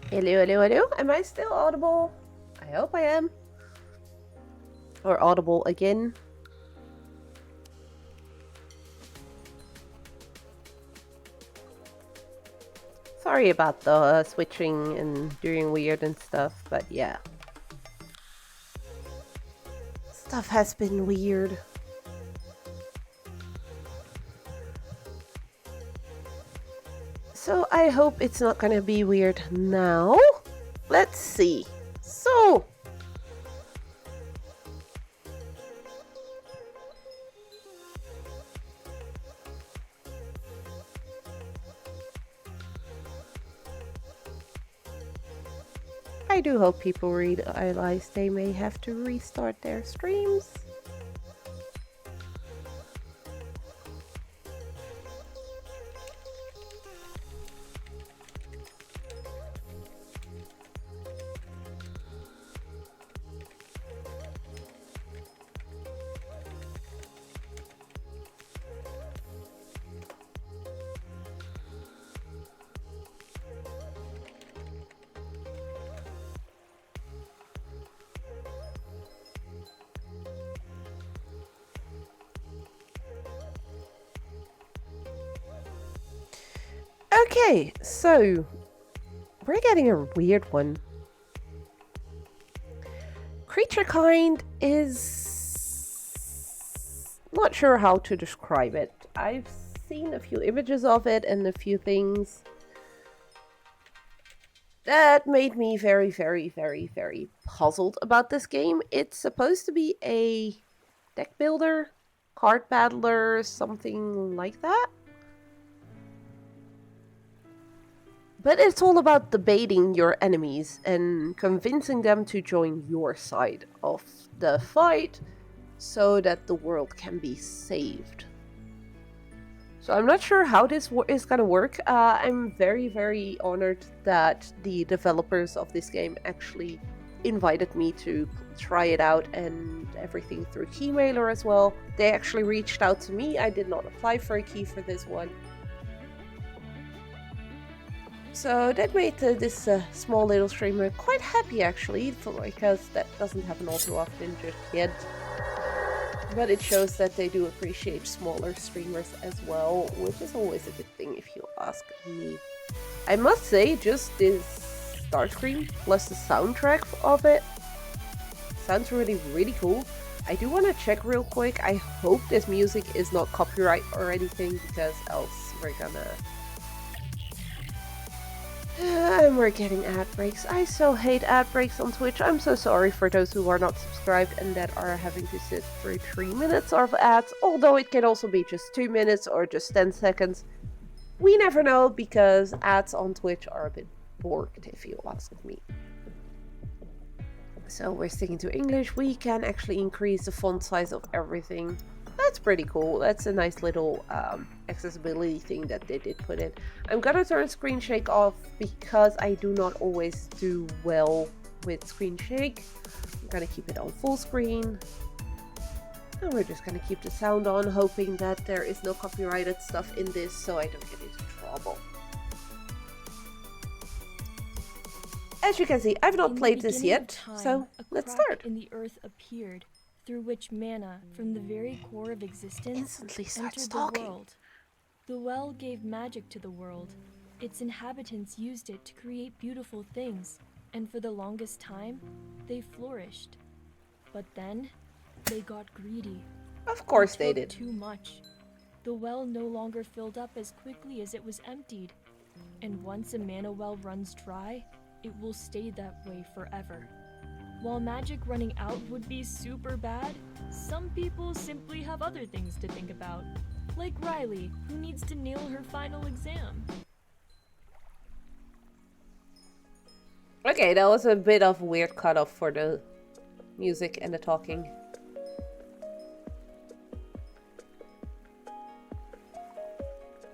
Hello, hello, hello. Am I still audible? I hope I am. Or audible again. Sorry about the switching and doing weird and stuff, but yeah. Stuff has been weird. So I hope it's not gonna be weird now. Let's see. So, I do hope people realize they may have to restart their streams. Okay, so we're getting a weird one. Creature kind is not sure how to describe it. I've seen a few images of it and a few things that made me very, very, very, very puzzled about this game. It's supposed to be a deck builder, card battler, something like that. But it's all about debating your enemies and convincing them to join your side of the fight so that the world can be saved. So I'm not sure how this is going to work. I'm very, very honored that the developers of this game actually invited me to try it out and everything through Keymailer as well. They actually reached out to me. I did not apply for a key for this one. So that made this small little streamer quite happy actually, because that doesn't happen all too often just yet. But it shows that they do appreciate smaller streamers as well, which is always a good thing if you ask me. I must say, just this Starscream plus the soundtrack of it sounds really, really cool. I do want to check real quick. I hope this music is not copyright or anything, because else we're gonna... And we're getting ad breaks. I so hate ad breaks on Twitch. I'm so sorry for those who are not subscribed and that are having to sit through 3 minutes of ads, although it can also be just 2 minutes or just 10 seconds. We never know, because ads on Twitch are a bit borked, if you ask me. So we're sticking to English. We can actually increase the font size of everything. That's pretty cool. That's a nice little accessibility thing that they did put in. I'm gonna turn screen shake off because I do not always do well with screen shake. I'm gonna keep it on full screen. And we're just gonna keep the sound on, hoping that there is no copyrighted stuff in this so I don't get into trouble. As you can see, I've not played this yet, so let's start. In the earth appeared, through which mana from the very core of existence Instantly starts entered talking. the world. The well gave magic to the world. Its inhabitants used it to create beautiful things, and for the longest time, they flourished. But then, they got greedy. Of course they took did. Too much. The well no longer filled up as quickly as it was emptied, and once a mana well runs dry, it will stay that way forever. While magic running out would be super bad, some people simply have other things to think about. Like Riley, who needs to nail her final exam. Okay, that was a bit of a weird cutoff for the music and the talking.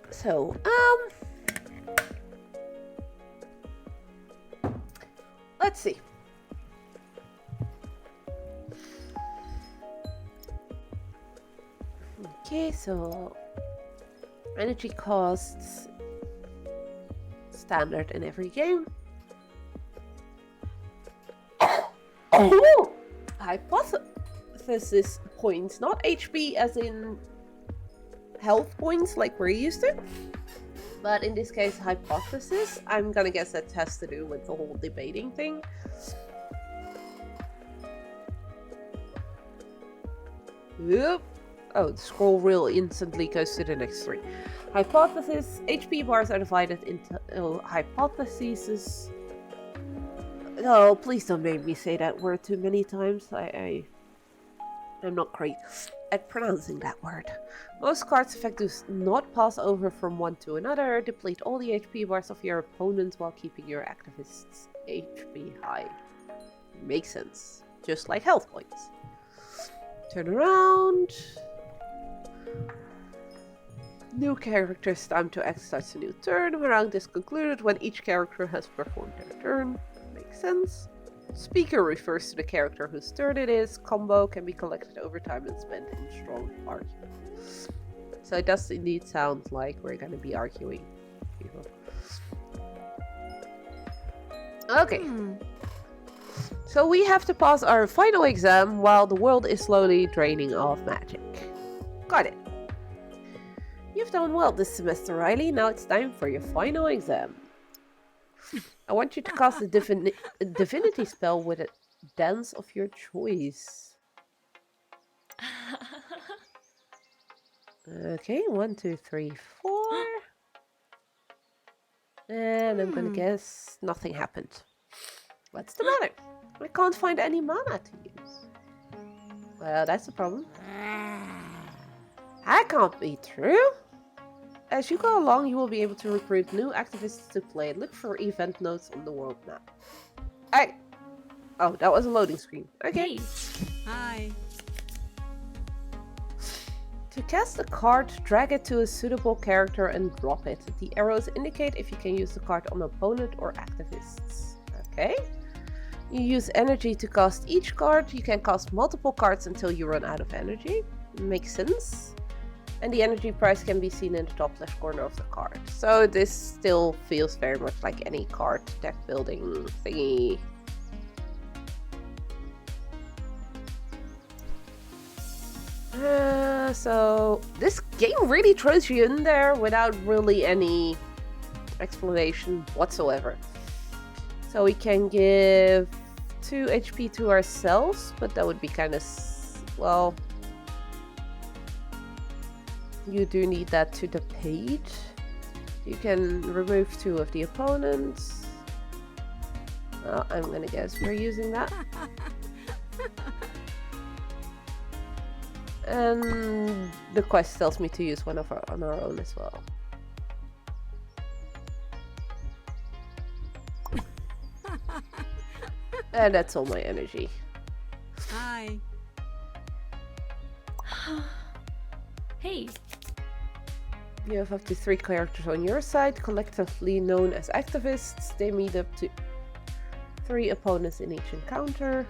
So, let's see. Okay, so energy costs standard in every game. Oh! Hypothesis points, not HP as in health points like we're used to. But in this case, hypothesis. I'm gonna guess that has to do with the whole debating thing. Yep. Oh, the scroll wheel instantly goes to the next three. Hypothesis. HP bars are divided into hypotheses. Oh, please don't make me say that word too many times. I'm not great at pronouncing that word. Most cards effect do not pass over from one to another. Deplete all the HP bars of your opponent while keeping your activist's HP high. Makes sense. Just like health points. Turn around. New character's time to act starts a new turn. The round is concluded when each character has performed their turn. Makes sense. Speaker refers to the character whose turn it is. Combo can be collected over time and spent in strong argument. So it does indeed sound like we're gonna be arguing. People. Okay. So we have to pass our final exam while the world is slowly draining of magic. Got it. You've done well this semester, Riley. Now it's time for your final exam. I want you to cast a divinity spell with a dance of your choice. Okay, 1, 2, 3, 4. And I'm gonna guess nothing happened. What's the matter? I can't find any mana to use. Well, that's a problem. That can't be true. As you go along, you will be able to recruit new activists to play. Look for event notes on the world map. Hey! Oh, that was a loading screen. Okay. Hey. Hi. To cast a card, drag it to a suitable character and drop it. The arrows indicate if you can use the card on opponent or activists. Okay. You use energy to cast each card. You can cast multiple cards until you run out of energy. Makes sense. And the energy price can be seen in the top left corner of the card. So this still feels very much like any card deck building thingy. So this game really throws you in there without really any explanation whatsoever. So we can give 2 HP to ourselves, but that would be kind of, well, you do need that to the page. You can remove 2 of the opponents. I'm gonna guess we're using that. And the quest tells me to use one of on our own as well. And that's all my energy. Hi. Hey. You have up to 3 characters on your side, collectively known as activists. They meet up to 3 opponents in each encounter.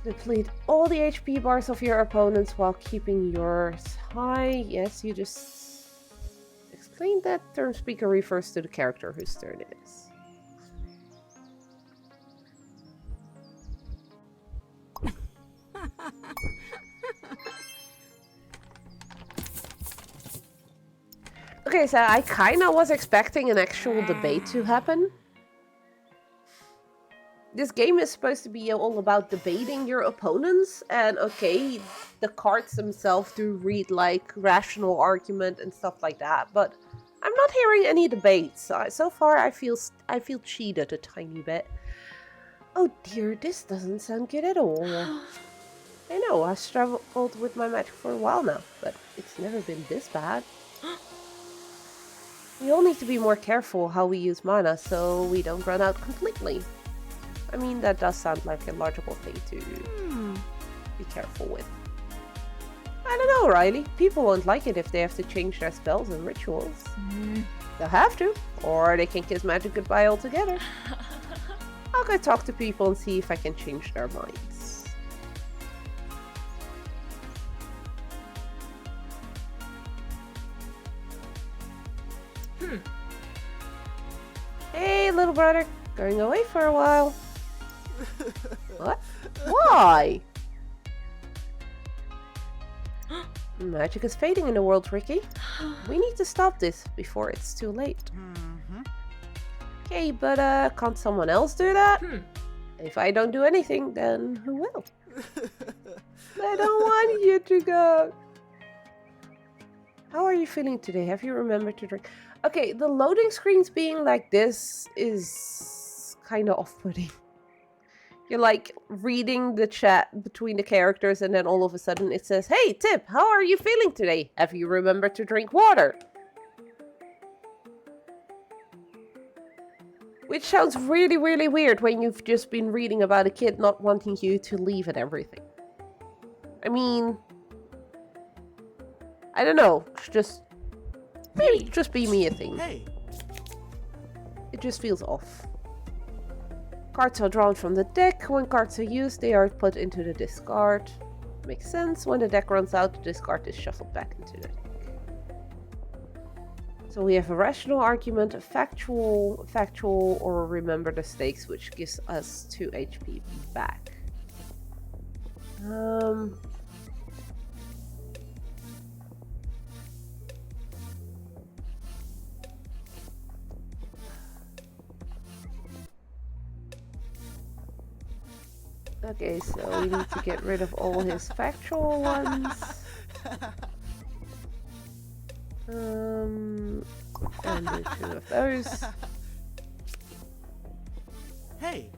Deplete all the HP bars of your opponents while keeping yours high. Yes, you just explained that. Turn speaker refers to the character whose turn it is. Okay, so I kinda was expecting an actual debate to happen. This game is supposed to be all about debating your opponents, and okay, the cards themselves do read like rational argument and stuff like that, but I'm not hearing any debates. So far, I feel cheated a tiny bit. Oh dear, this doesn't sound good at all. I know, I've struggled with my magic for a while now, but it's never been this bad. We all need to be more careful how we use mana so we don't run out completely. I mean, that does sound like a logical thing to be careful with. I don't know, Riley. People won't like it if they have to change their spells and rituals. They'll have to, or they can kiss magic goodbye altogether. I'll go talk to people and see if I can change their minds. Hey, little brother. Going away for a while. What? Why? Magic is fading in the world, Ricky. We need to stop this before it's too late. Okay, but can't someone else do that? If I don't do anything, then who will? I don't want you to go. How are you feeling today? Have you remembered to drink? Okay, the loading screens being like this is kind of off-putting. You're like reading the chat between the characters and then all of a sudden it says, "Hey, Tip, how are you feeling today? Have you remembered to drink water?" Which sounds really, really weird when you've just been reading about a kid not wanting you to leave and everything. I mean, I don't know. It's just maybe just be me a thing. Hey. It just feels off. Cards are drawn from the deck. When cards are used, they are put into the discard. Makes sense. When the deck runs out, the discard is shuffled back into the deck. So we have a rational argument, a factual, or remember the stakes, which gives us 2 HP back. Okay, so we need to get rid of all his factual ones. And do 2 of those. Hey.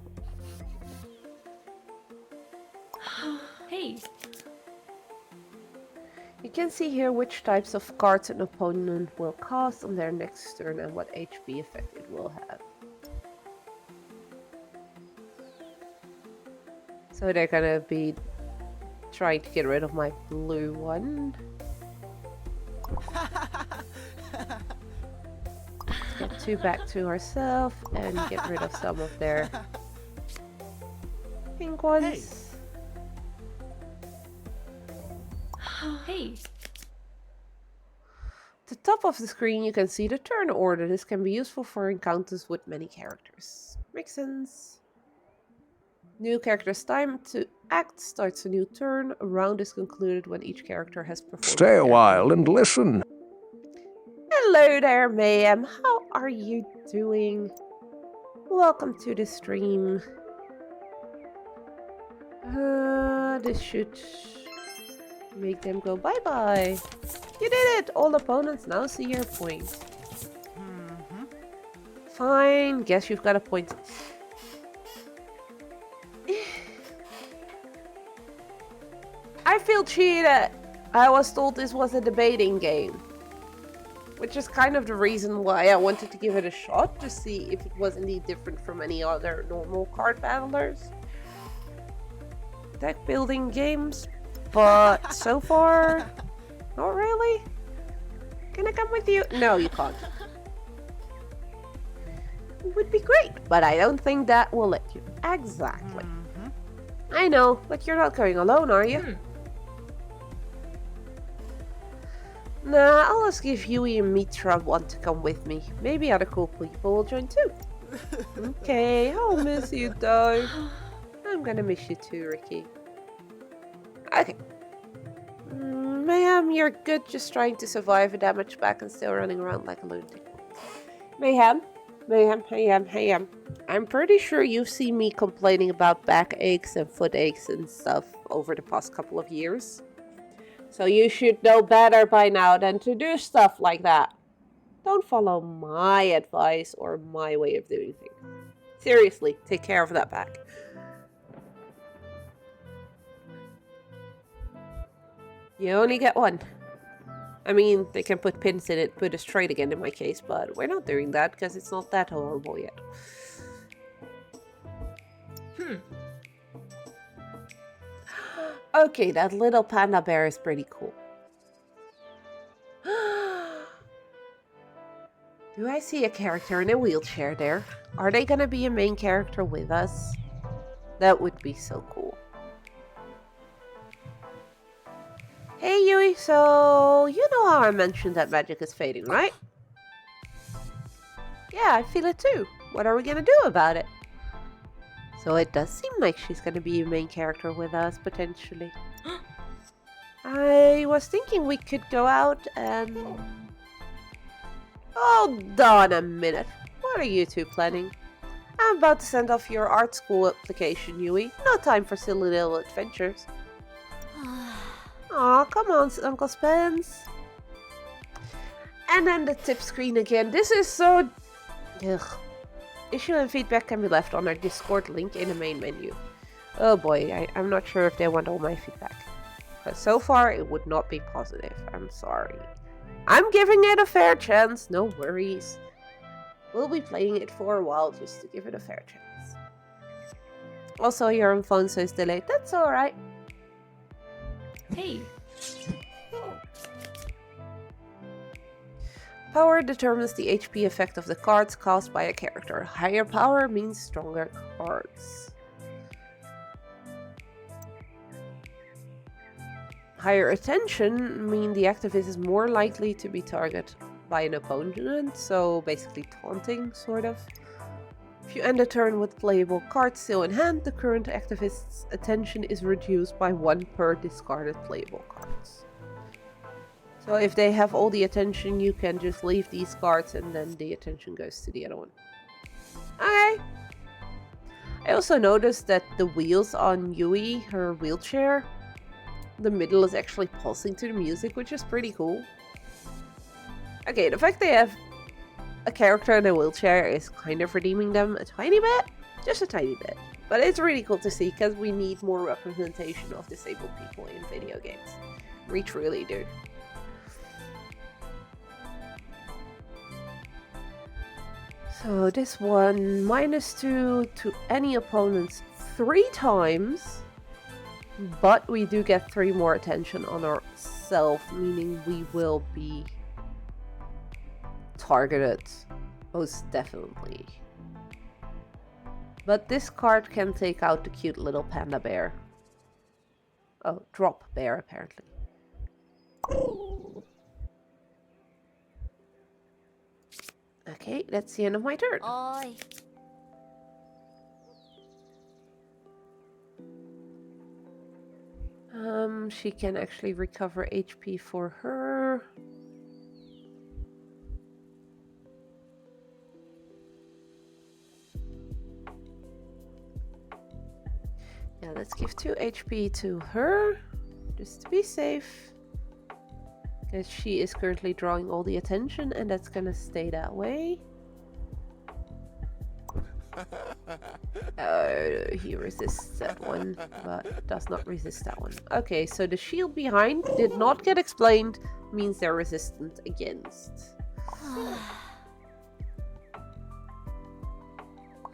Hey. You can see here which types of cards an opponent will cast on their next turn and what HP effect it will have. So they're gonna be trying to get rid of my blue one. Let's get 2 back to ourselves and get rid of some of their pink ones. Hey. At the top of the screen you can see the turn order. This can be useful for encounters with many characters. Makes sense. New character's time to act starts a new turn. A round is concluded when each character has performed. Stay a while and listen. Hello there, Mayhem. How are you doing? Welcome to the stream. This should make them go bye-bye. You did it! All opponents now see your point. Fine, guess you've got a point. I feel cheated. I was told this was a debating game. Which is kind of the reason why I wanted to give it a shot, to see if it was indeed different from any other normal card battlers. Deck building games, but so far, not really. Can I come with you? No, you can't. It would be great, but I don't think that will let you. Exactly. I know, but you're not going alone, are you? Nah, I'll ask if Yui and Mitra want to come with me. Maybe other cool people will join too. Okay, I'll miss you though. I'm gonna miss you too, Ricky. Okay. Mayhem, you're good just trying to survive a damage back and still running around like a lunatic. Mayhem. I'm pretty sure you've seen me complaining about back aches and foot aches and stuff over the past couple of years. So you should know better by now than to do stuff like that. Don't follow my advice or my way of doing things. Seriously, take care of that back. You only get one. I mean, they can put pins in it, put it straight again in my case, but we're not doing that because it's not that horrible yet. Okay, that little panda bear is pretty cool. Do I see a character in a wheelchair there? Are they gonna be a main character with us? That would be so cool. Hey Yui, so you know how I mentioned that magic is fading, right? Yeah, I feel it too. What are we gonna do about it? So it does seem like she's gonna be a main character with us, potentially. I was thinking we could go out and... Hold on a minute. What are you two planning? I'm about to send off your art school application, Yui. No time for silly little adventures. Aw, come on, Uncle Spence. And then the tip screen again. This is so... Ugh. Issue and feedback can be left on our Discord link in the main menu. Oh boy, I'm not sure if they want all my feedback. But so far, it would not be positive. I'm sorry. I'm giving it a fair chance, no worries. We'll be playing it for a while just to give it a fair chance. Also, your phone says delayed. That's alright. Hey, Power determines the HP effect of the cards cast by a character. Higher power means stronger cards. Higher attention mean the activist is more likely to be targeted by an opponent, so basically taunting, sort of. If you end a turn with playable cards still in hand, the current activist's attention is reduced by 1 per discarded playable cards. So if they have all the attention, you can just leave these cards and then the attention goes to the other one. Okay. I also noticed that the wheels on Yui, her wheelchair, the middle is actually pulsing to the music, which is pretty cool. Okay, the fact they have a character in a wheelchair is kind of redeeming them a tiny bit. Just a tiny bit. But it's really cool to see because we need more representation of disabled people in video games. We truly do. So this one, -2 to any opponents 3 times. But we do get 3 more attention on ourselves, meaning we will be targeted. Most definitely. But this card can take out the cute little panda bear. Oh, drop bear apparently. Okay, that's the end of my turn. Oi. She can actually recover HP for her. Yeah, let's give 2 HP to her, just to be safe. Because she is currently drawing all the attention, and that's gonna stay that way. He resists that one, but does not resist that one. Okay, so the shield behind did not get explained, means they're resistant against.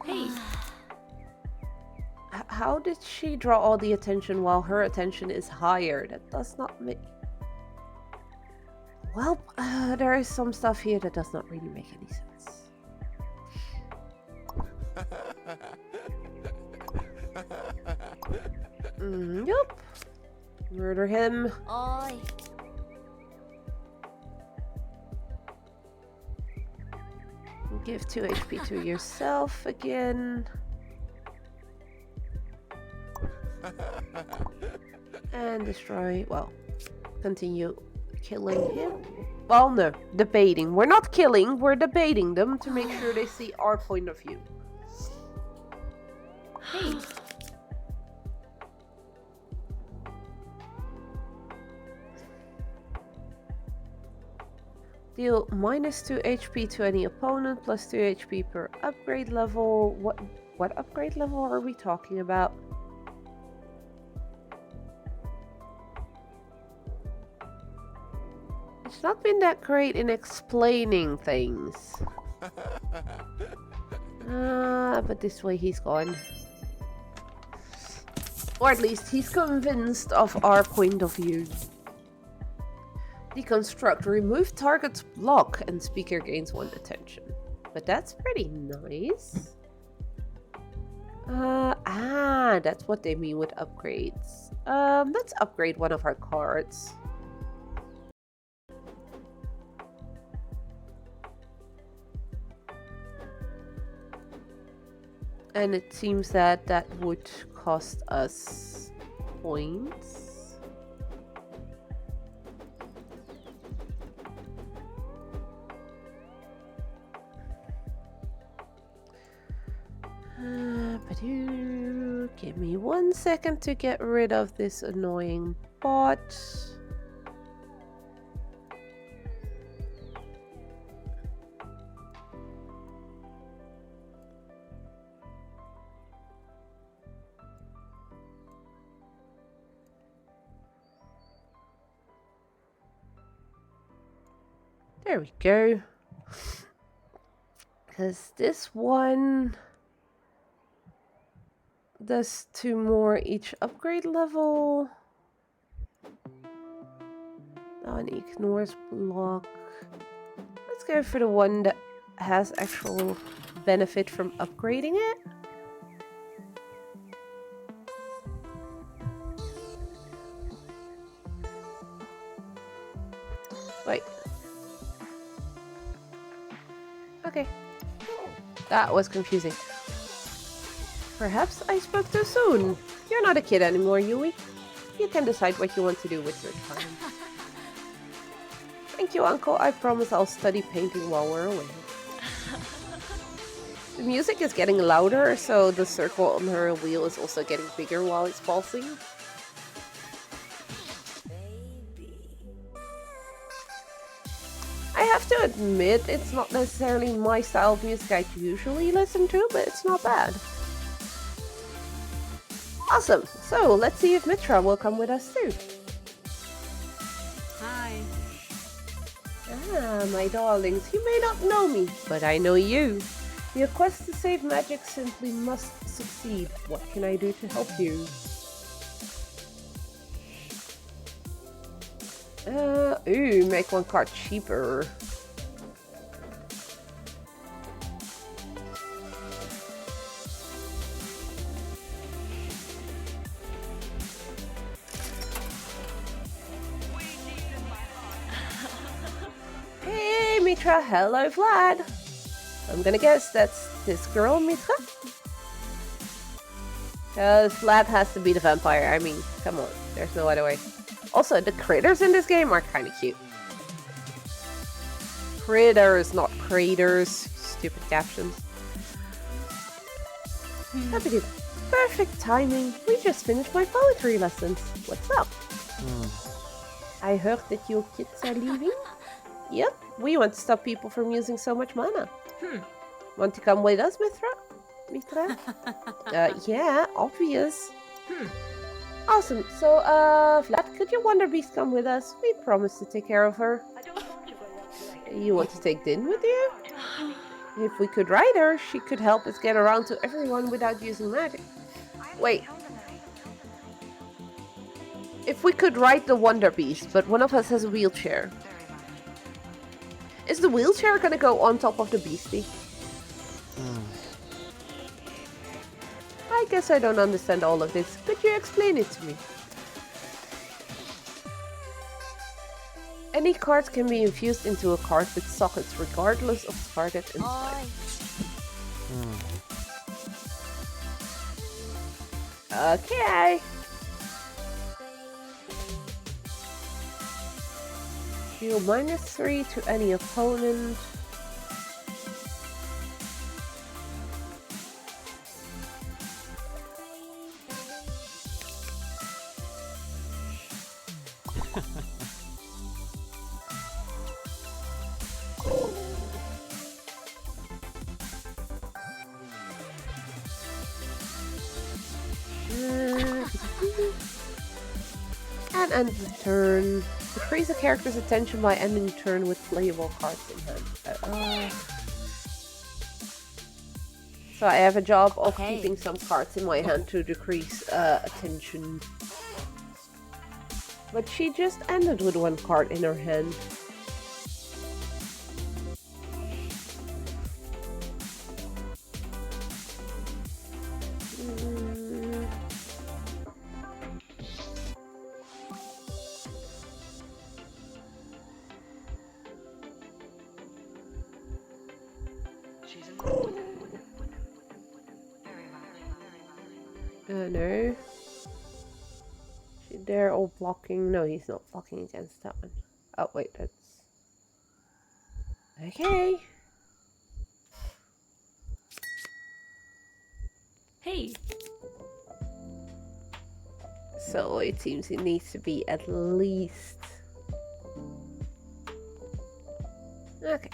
hey, How did she draw all the attention while her attention is higher? That does not make... Well, there is some stuff here that does not really make any sense. Yup. Murder him. Oi. Give 2 HP to yourself again. And destroy, well, continue killing him. Well, no, debating. We're not killing, we're debating them to make sure they see our point of view. hey, Deal -2 HP to any opponent, +2 HP per upgrade level. What upgrade level are we talking about? It's not been that great in explaining things. But this way he's gone. Or at least he's convinced of our point of view. Deconstruct. Remove target's block and speaker gains 1 attention. But that's pretty nice. That's what they mean with upgrades. Let's upgrade one of our cards. And it seems that that would cost us points. Give me 1 second to get rid of this annoying bot. There we go. Because this one does 2 more each upgrade level. That one ignores block. Let's go for the one that has actual benefit from upgrading it. Wait. Okay. That was confusing. Perhaps I spoke too soon. You're not a kid anymore, Yui. You can decide what you want to do with your time. Thank you, Uncle. I promise I'll study painting while we're away. The music is getting louder, so the circle on her wheel is also getting bigger while it's pulsing. I have to admit, it's not necessarily my style of music I usually listen to, but it's not bad. Awesome! So, let's see if Mitra will come with us too. Hi. Ah, my darlings, you may not know me, but I know you. Your quest to save magic simply must succeed. What can I do to help you? Ooh, make one card cheaper. Hey, Mitra. Hello, Vlad. I'm gonna guess that's this girl, Mitra? Because Vlad has to be the vampire. I mean, come on. There's no other way. Also, the critters in this game are kind of cute. Critters, not craters. Stupid captions. Happy perfect timing. We just finished my poetry lessons. What's up? I heard that your kids are leaving. Yep, we want to stop people from using so much mana. Want to come with us, Mitra? Yeah, obvious. Awesome. So, Vlad, could your Wonder Beast come with us? We promised to take care of her. You want to take Din with you? If we could ride her, she could help us get around to everyone without using magic. Wait. If we could ride the Wonder Beast, but one of us has a wheelchair. Is the wheelchair gonna go on top of the beastie? I guess I don't understand all of this. Could you explain it to me? Any card can be infused into a card with sockets regardless of target inside. Okay. Deal -3 to any opponent. And end the turn. Decrease a character's attention by ending the turn with playable cards in hand. So I have a job of keeping some cards in my hand to decrease attention. But she just ended with one card in her hand. No. They're all blocking. No, he's not blocking against that one. Oh, wait, that's... Okay. Hey, So it seems it needs to be at least... Okay.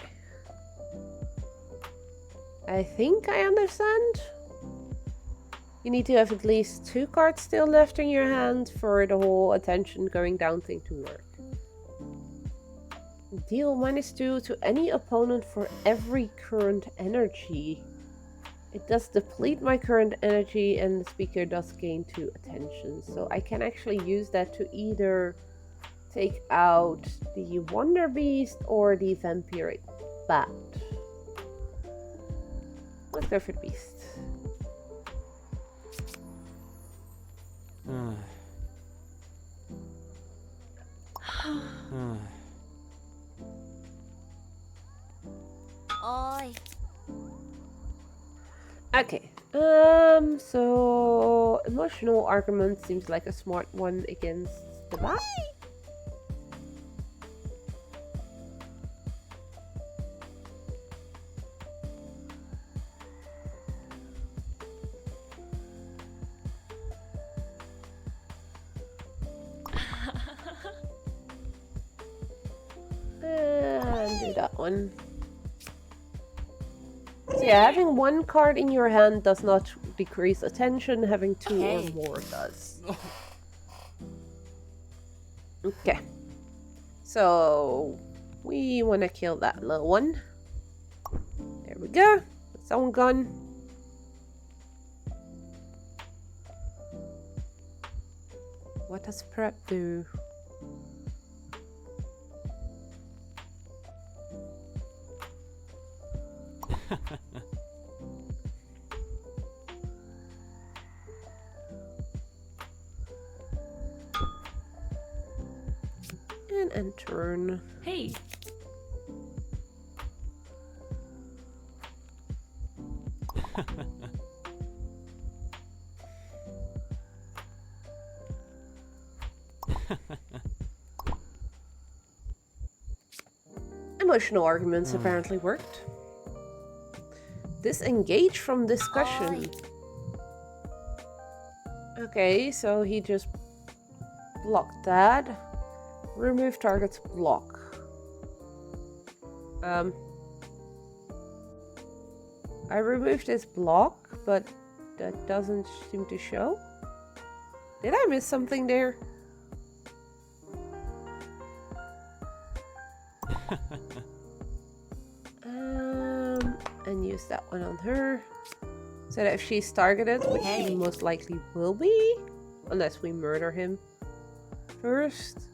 I think I understand. You need to have at least 2 cards still left in your hand for the whole attention going down thing to work. Deal -2 to any opponent for every current energy. It does deplete my current energy and the speaker does gain 2 attention. So I can actually use that to either take out the Wonder Beast or the Vampiric Bat. Let's go for the Beast. Ôi, Okay. So emotional argument seems like a smart one against the bat. And do that one. So yeah, having 1 card in your hand does not decrease attention, having 2 or more does. Okay. So we want to kill that little one. There we go. That's one gone. What does prep do? And end turn. hey, Emotional arguments apparently worked. Disengage from discussion. Okay, so he just blocked that. Remove target's block. I removed this block, but that doesn't seem to show. Did I miss something there? And use that one on her. So that if she's targeted, which she most likely will be, unless we murder him first.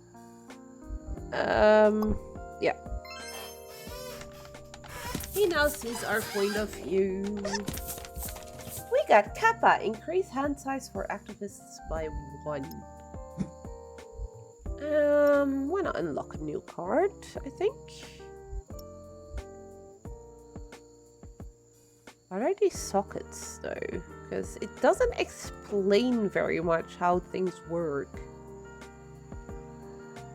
Yeah. He now sees our point of view. We got Kappa. Increase hand size for activists by 1. Why not unlock a new card, I think? What are these sockets, though? Because it doesn't explain very much how things work.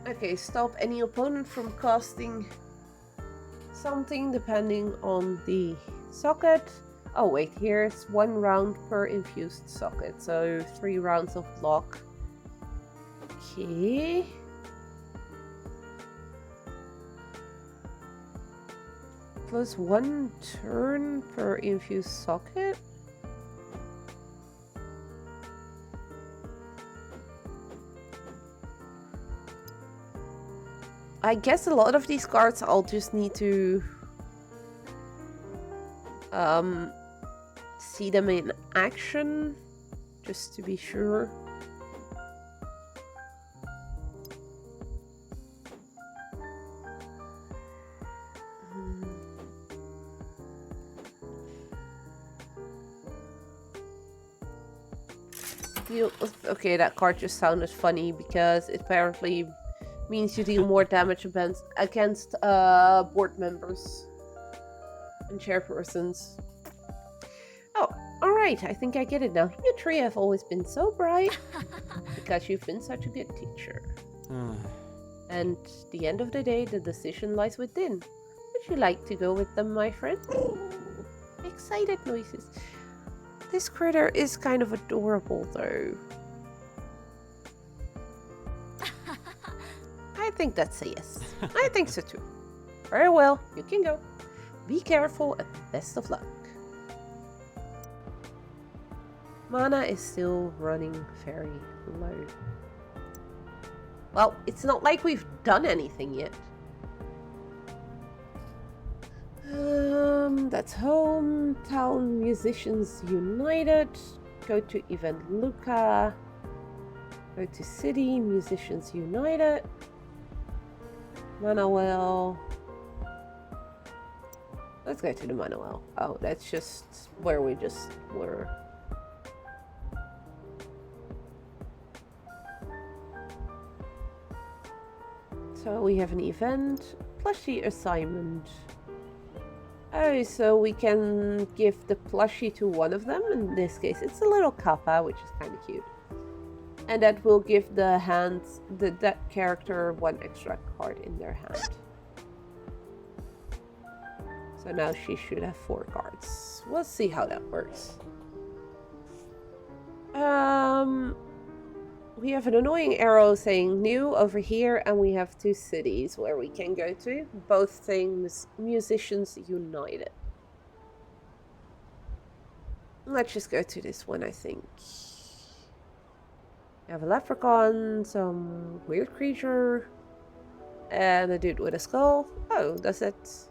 Okay, stop any opponent from casting something depending on the socket. Oh wait, here's 1 round per infused socket, so 3 rounds of block. Okay. Plus 1 turn per infused socket? I guess a lot of these cards I'll just need to see them in action just to be sure. Okay, that card just sounded funny because it apparently means you deal more damage against board members and chairpersons. Oh, alright. Alright, I think I get it now. You three have always been so bright because you've been such a good teacher. And the end of the day, the decision lies within. Would you like to go with them, my friend? Excited noises. This critter is kind of adorable, though. I think that's a yes. I think so too. Very well, you can go. Be careful and best of luck. Mana is still running very low. Well, it's not like we've done anything yet. That's Hometown Musicians United. Go to Event Luca. Go to City Musicians United. Manuel. Let's go to the Manuel. Oh, that's just where we just were. So we have an event, plushie assignment. Oh, so we can give the plushie to one of them. In this case, it's a little kappa, which is kind of cute. And that will give the hands, that character one extra card in their hand. So now she should have 4 cards. We'll see how that works. We have an annoying arrow saying new over here, and we have 2 cities where we can go to. Both things Musicians United. Let's just go to this one, I think. We have a leprechaun, some weird creature, and a dude with a skull. Oh, does it?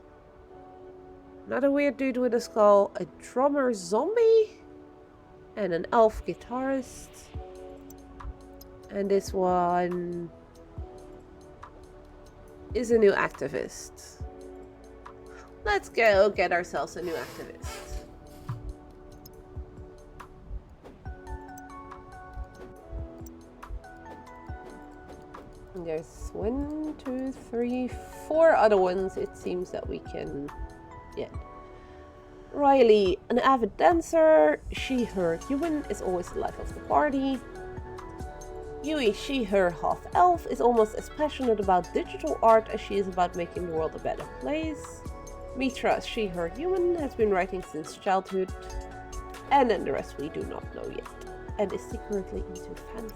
Another weird dude with a skull, a drummer zombie, and an elf guitarist. And this one is a new activist. Let's go get ourselves a new activist. And there's 1, 2, 3, 4 other ones it seems that we can get. Riley, an avid dancer. She, her, human, is always the life of the party. Yui, she, her, half-elf, is almost as passionate about digital art as she is about making the world a better place. Mitra, she, her, human, has been writing since childhood. And then the rest we do not know yet. And is secretly into fanfic.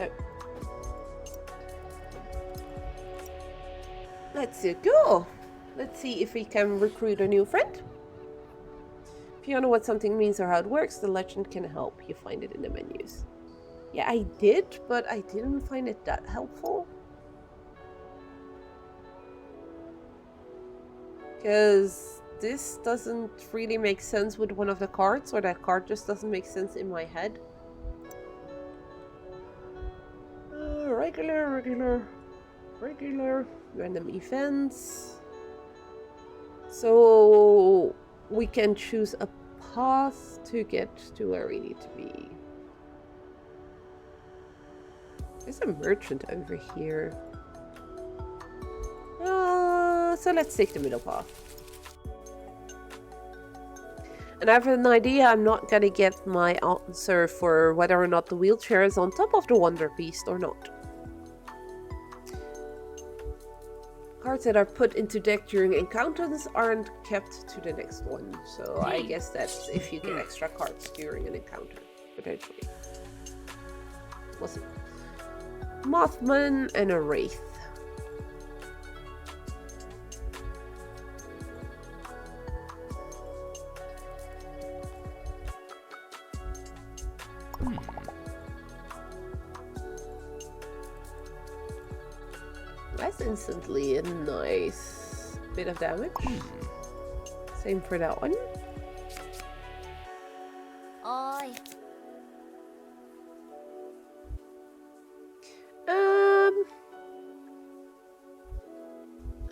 Oh. Let's go! Let's see if we can recruit a new friend. If you don't know what something means or how it works, the legend can help. You find it in the menus. Yeah, I did, but I didn't find it that helpful. Because this doesn't really make sense with one of the cards, or that card just doesn't make sense in my head. Regular. Random events. So we can choose a path to get to where we need to be. There's a merchant over here. So let's take the middle path. And I have an idea. I'm not gonna get my answer for whether or not the wheelchair is on top of the Wonder Beast or not. Cards that are put into deck during encounters aren't kept to the next one. So I guess that's if you get extra cards during an encounter, potentially. We'll see. Mothman and a Wraith. That's instantly a nice bit of damage. Same for that one. Oi.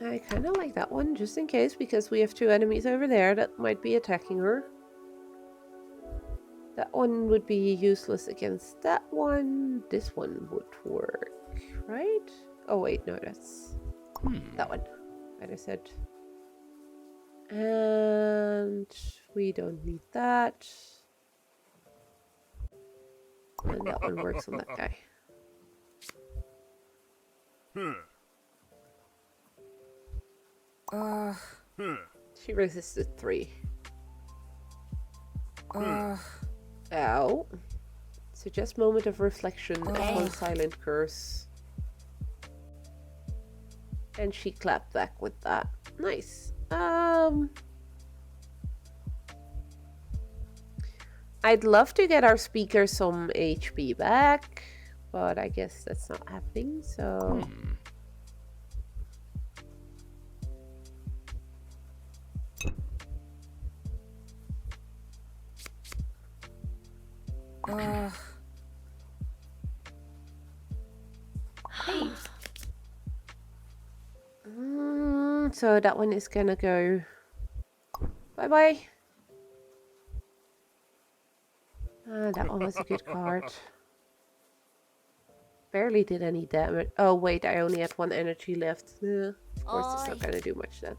I kind of like that one, just in case, because we have 2 enemies over there that might be attacking her. That one would be useless against that one. This one would work, right? Oh wait, no, that's that one. Right, I said And we don't need that. And that one works on that guy. She resisted 3. Ow. Suggest moment of reflection as one silent curse. And she clapped back with that. Nice. I'd love to get our speaker some HP back, but I guess that's not happening, so... So that one is gonna go bye-bye. That one was a good card. Barely did any damage. Oh wait, I only had 1 energy left. Of course it's not gonna do much then.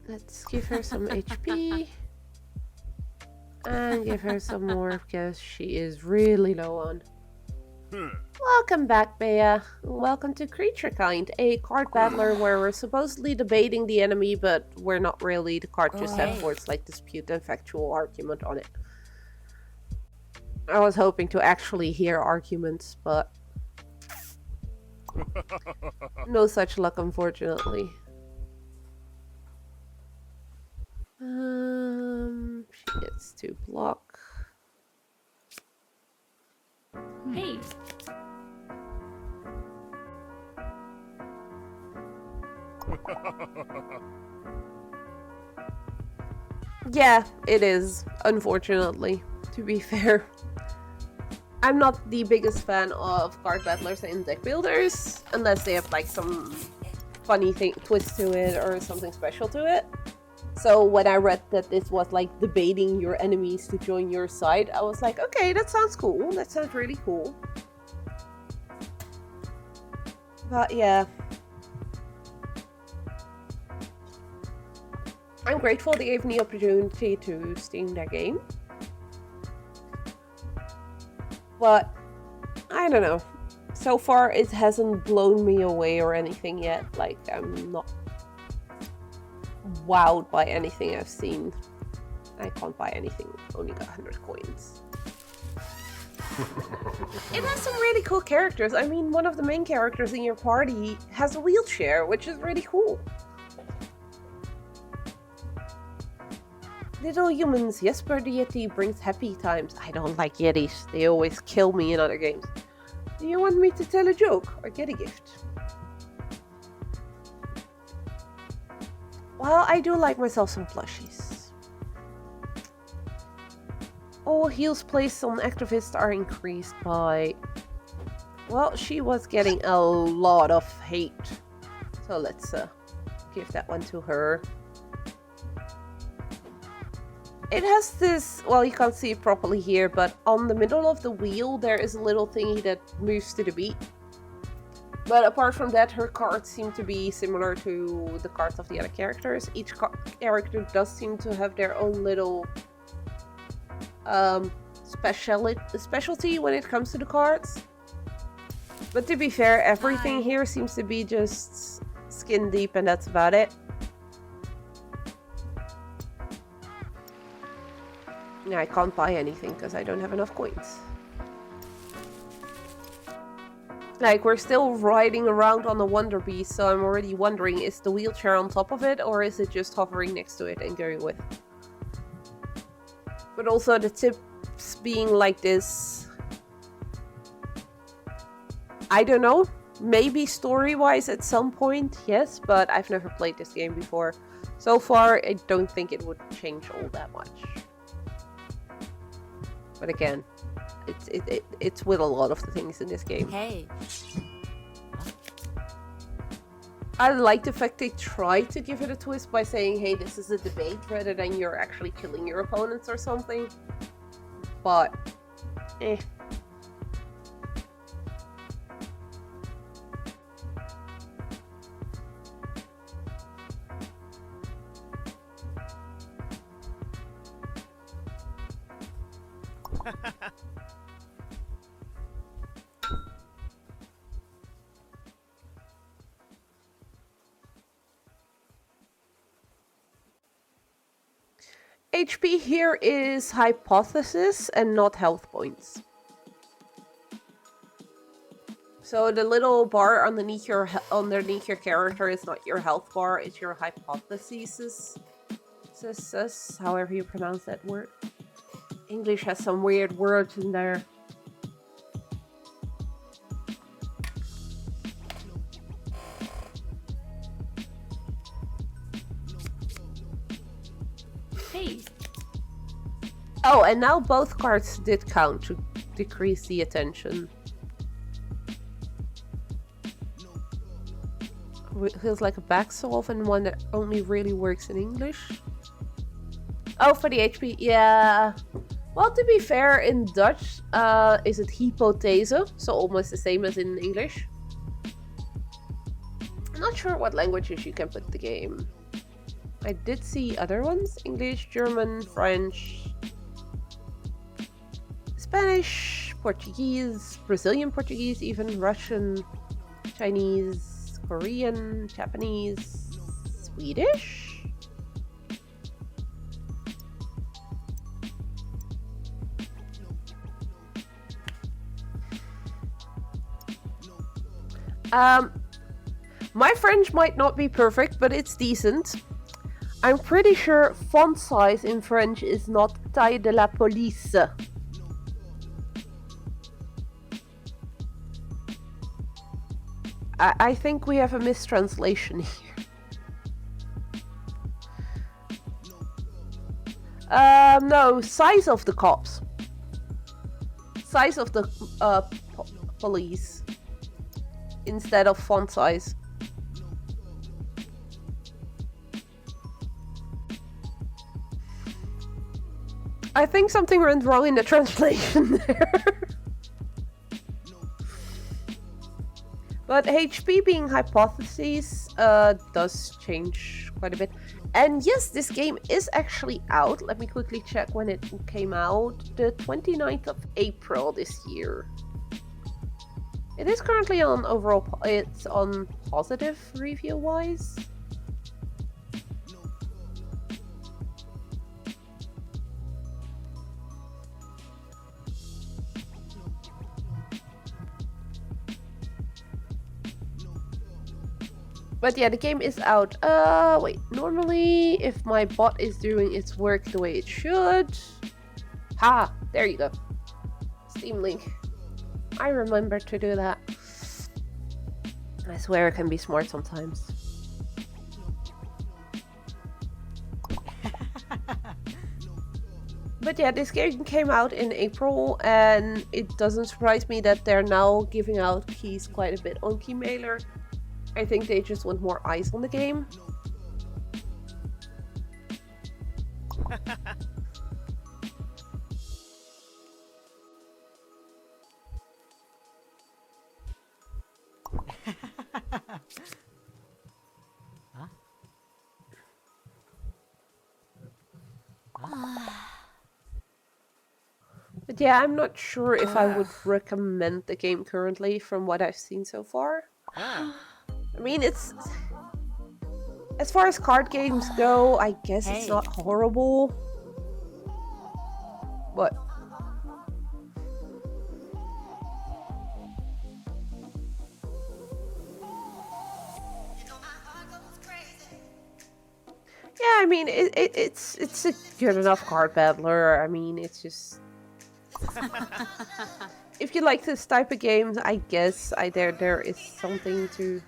Let's give her some HP. And give her some more because she is really low on. Welcome back, Bea. Welcome to Creature Kind, a card battler where we're supposedly debating the enemy, but we're not really. The card just set forth like dispute and factual argument on it. I was hoping to actually hear arguments, but no such luck, unfortunately. She gets to block. Hey. Yeah, it is, unfortunately, to be fair. I'm not the biggest fan of card battlers and deck builders, unless they have like some funny twist to it or something special to it. So when I read that this was like debating your enemies to join your side, I was like, okay, that sounds cool. That sounds really cool. But yeah. I'm grateful they gave me the opportunity to steam that game. But I don't know. So far it hasn't blown me away or anything yet. Like, I'm not wowed by anything I've seen. I can't buy anything, only got 100 coins. It has some really cool characters. I mean, one of the main characters in your party has a wheelchair, which is really cool. Little humans, Jesper the Yeti brings happy times. I don't like Yetis, they always kill me in other games. Do you want me to tell a joke or get a gift? Well, I do like myself some plushies. All heals placed on activists are increased by... Well, she was getting a lot of hate. So let's give that one to her. It has this... Well, you can't see it properly here, but on the middle of the wheel there is a little thingy that moves to the beat. But apart from that, her cards seem to be similar to the cards of the other characters. Each character does seem to have their own little specialty when it comes to the cards. But to be fair, everything here seems to be just skin deep and that's about it. Yeah, I can't buy anything because I don't have enough coins. Like, we're still riding around on the Wonder Beast, so I'm already wondering, is the wheelchair on top of it, or is it just hovering next to it and going with? But also the tips being like this... I don't know. Maybe story-wise at some point, yes, but I've never played this game before. So far, I don't think it would change all that much. But again... It's with a lot of the things in this game. Hey. I like the fact they tried to give it a twist by saying, hey, this is a debate rather than you're actually killing your opponents or something. but eh. HP here is hypothesis and not health points. So the little bar underneath your character is not your health bar, it's your hypothesis. However you pronounce that word. English has some weird words in there. Hey! Oh, and now both cards did count to decrease the attention. Feels like a back solve and one that only really works in English. Oh, for the HP, yeah. Well, to be fair, in Dutch, is it hypothese, so almost the same as in English. I'm not sure what languages you can put the game. I did see other ones: English, German, French, Spanish, Portuguese, Brazilian Portuguese, even Russian, Chinese, Korean, Japanese, Swedish? My French might not be perfect, but it's decent. I'm pretty sure font size in French is not taille de la police. I think we have a mistranslation here. No, size of the cops. Size of the police. Instead of font size. I think something went wrong in the translation there. But HP being hypotheses does change quite a bit. And yes, this game is actually out. Let me quickly check when it came out. The 29th of April this year. It is currently on overall, it's on positive review-wise. But yeah, the game is out. Wait, normally if my bot is doing its work the way it should... Ha! There you go. Steam Link. I remember to do that. I swear I can be smart sometimes. But yeah, this game came out in April, and it doesn't surprise me that they're now giving out keys quite a bit on Keymailer. I think they just want more eyes on the game. But yeah, I'm not sure if I would recommend the game currently from what I've seen so far. I mean, it's... As far as card games go, I guess it's not horrible. What? Yeah, I mean, it's a good enough card battler. I mean, it's just... If you like this type of games, I guess there is something to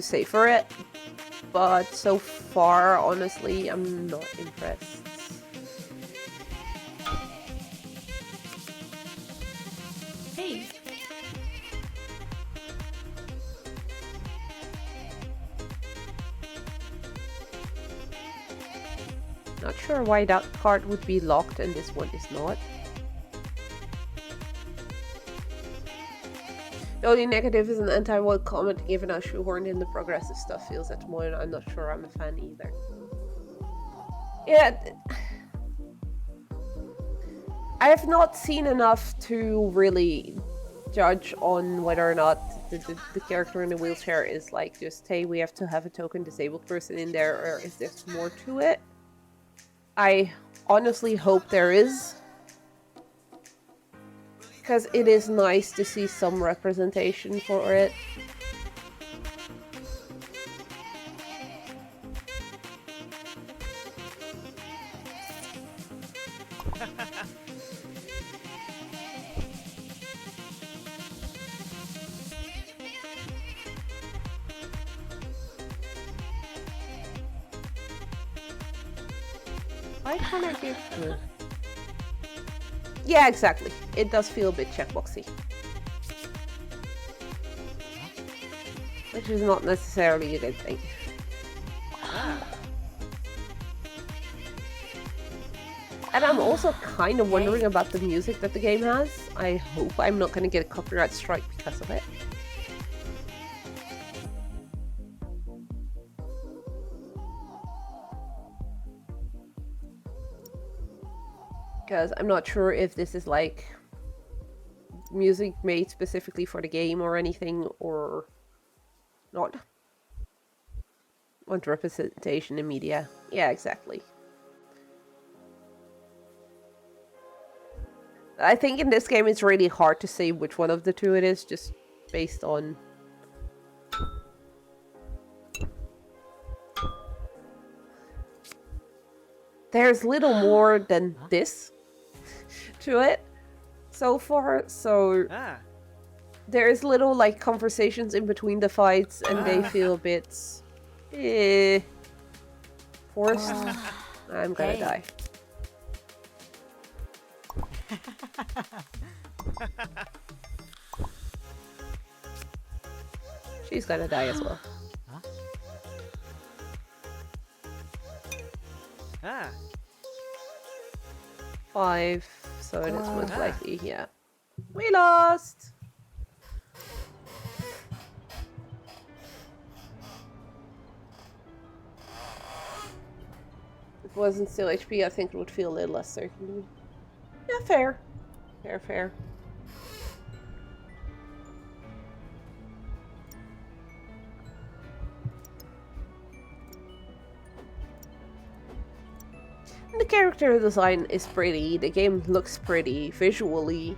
say for it. But so far, honestly, I'm not impressed. Hey! Not sure why that card would be locked and this one is not. The only negative is an anti-wall comment, given how shoehorned in the progressive stuff feels at the moment. I'm not sure I'm a fan either. Yeah, I have not seen enough to really judge on whether or not the character in the wheelchair is like just, hey, we have to have a token disabled person in there, or is there more to it? I honestly hope there is. Because it is nice to see some representation for it. Why can't I give... Yeah, exactly. It does feel a bit checkboxy. Which is not necessarily a good thing. And I'm also kind of wondering about the music that the game has. I hope I'm not going to get a copyright strike because of it. Because I'm not sure if this is like music made specifically for the game or anything, or not. Want representation in media. Yeah, exactly. I think in this game it's really hard to say which one of the two it is, just based on... There's little more than this to it so far, so there's little like conversations in between the fights and they feel a bit forced. I'm gonna die. She's gonna die as well. 5, so it's most likely, yeah. We lost! If it wasn't still HP, I think it would feel a little less certain to me. Yeah, fair. Fair, fair. The character design is pretty, the game looks pretty visually.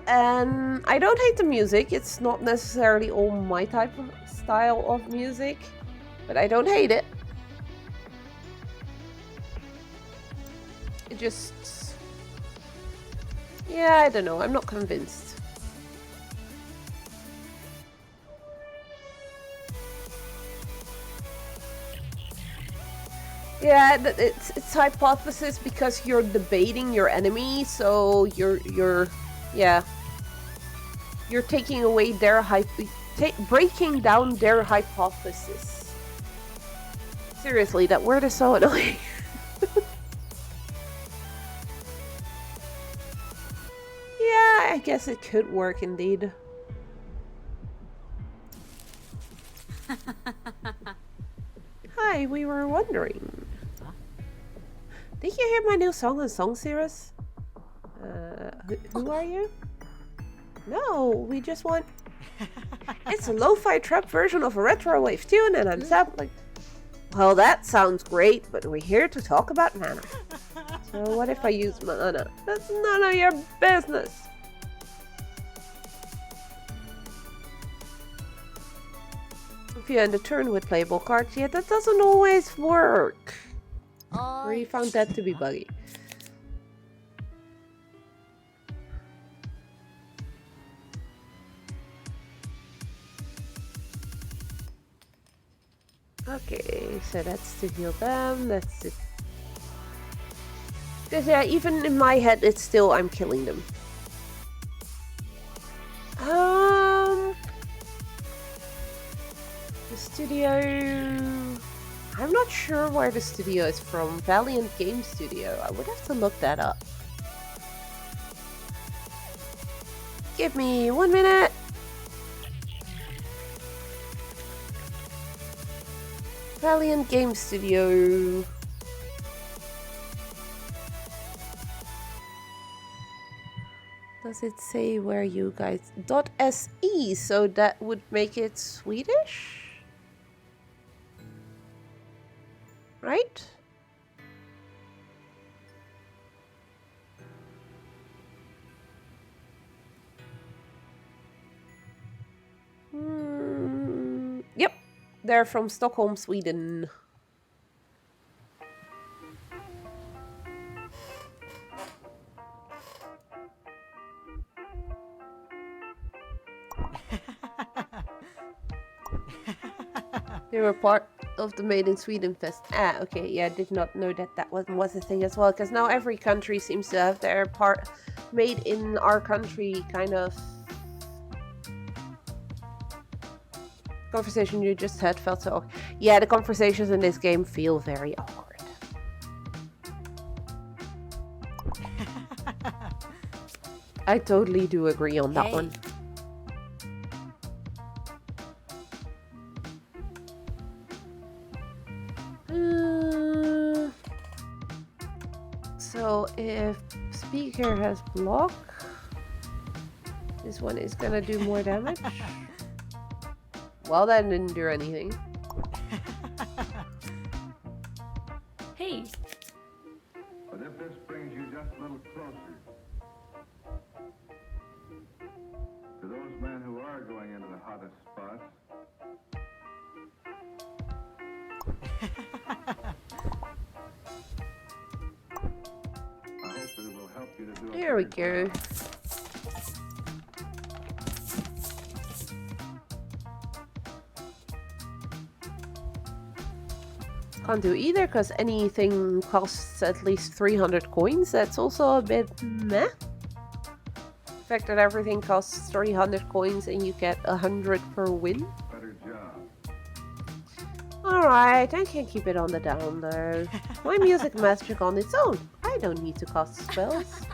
And I don't hate the music, it's not necessarily all my type of style of music, but I don't hate it. It just... yeah, I don't know, I'm not convinced. Yeah, it's hypothesis because you're debating your enemy, so you're taking away their breaking down their hypothesis. Seriously, that word is so annoying. Yeah, I guess it could work indeed. Hi, we were wondering. Did you hear my new song on Song Series? Who are you? No, we just want... It's a lo-fi trap version of a retro wave tune and I'm sampling... Well, that sounds great, but we're here to talk about mana. So what if I use mana? That's none of your business! If you end a turn with playable cards, yeah, that doesn't always work. We found that to be buggy. Okay, so that's to heal them, that's it. Because yeah, even in my head, it's still I'm killing them. The studio... I'm not sure where the studio is from. Valiant Game Studio. I would have to look that up. Give me 1 minute. Valiant Game Studio. Does it say where you guys... .se, so that would make it Swedish? Right? Yep, they're from Stockholm, Sweden. They were part of the Made in Sweden Fest. Ah, okay, yeah, I did not know that that was a thing as well, because now every country seems to have their part made in our country kind of... Conversation you just had felt so... Yeah, the conversations in this game feel very awkward. I totally do agree on that one. So if speaker has block, this one is gonna do more damage. Well, that didn't do anything. Hey, But if this brings you just a little closer to those men who are going into the hottest spots, I hope that it will help you to do a There we better go. job. Can't do either, because anything costs at least 300 coins. That's also a bit meh. The fact that everything costs 300 coins and you get 100 per win. Better job. Alright, I can keep it on the down low. My music magic on its own. I don't need to cast spells.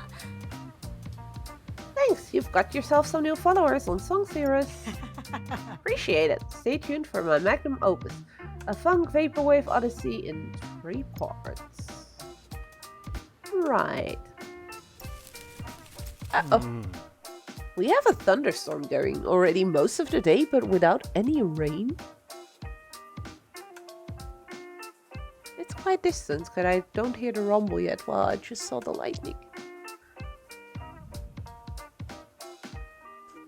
Thanks, you've got yourself some new followers on Song Series. Appreciate it. Stay tuned for my magnum opus. A funk vaporwave odyssey in 3 parts. Right. Uh-oh. We have a thunderstorm going already most of the day, but without any rain. It's quite distant, because I don't hear the rumble yet. Well, I just saw the lightning.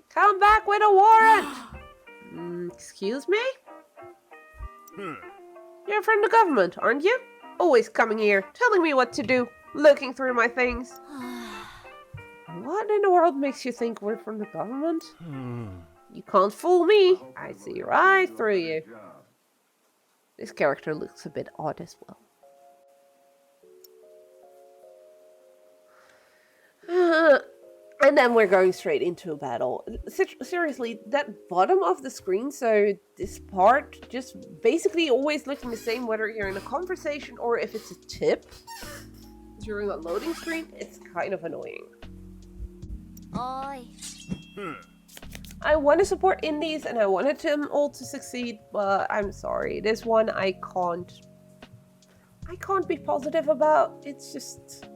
Come back with a warrant! Excuse me? You're from the government, aren't you? Always coming here, telling me what to do, looking through my things. What in the world makes you think we're from the government? You can't fool me. I see right through you. Good job. This character looks a bit odd as well. And then we're going straight into a battle. Seriously, that bottom of the screen, so this part, just basically always looking the same, whether you're in a conversation or if it's a tip during a loading screen, it's kind of annoying. Oi. I want to support indies and I wanted them all to succeed, but I'm sorry. This one I can't be positive about. It's just...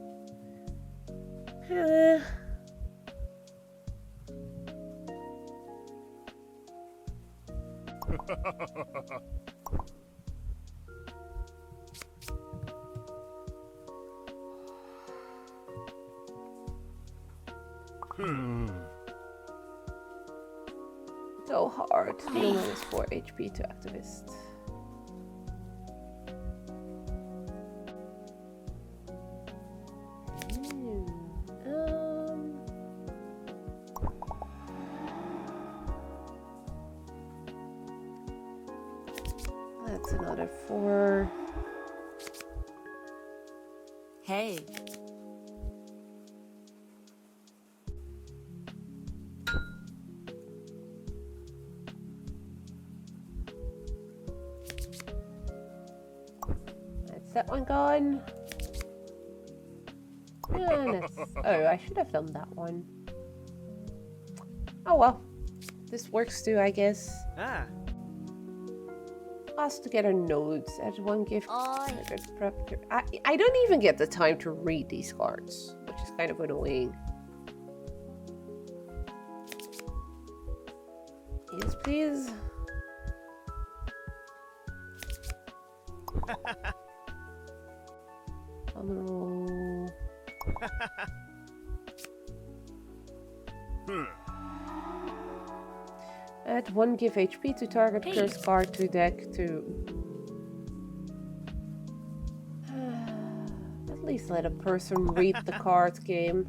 So hard. No minus 4 HP to activist. That's another 4. Hey. that one gone? Yeah, oh, I should have done that one. Oh well. This works too, I guess. Ah. Us together nodes. Add one gift. Oi. I don't even get the time to read these cards, which is kind of annoying. Yes, please. Roll. Add one give HP to target Hey. curse card to deck to. At least let a person read the card game.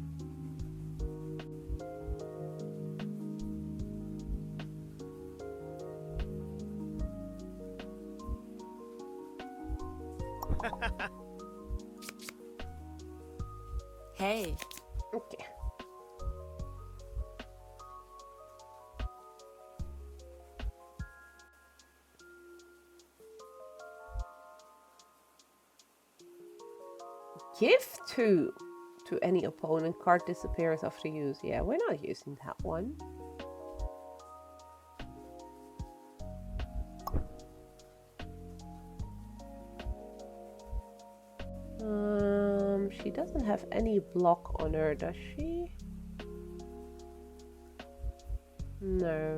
Hey. Okay. Give two to any opponent. Card disappears after use. Yeah, we're not using that one. She doesn't have any block on her, does she? No.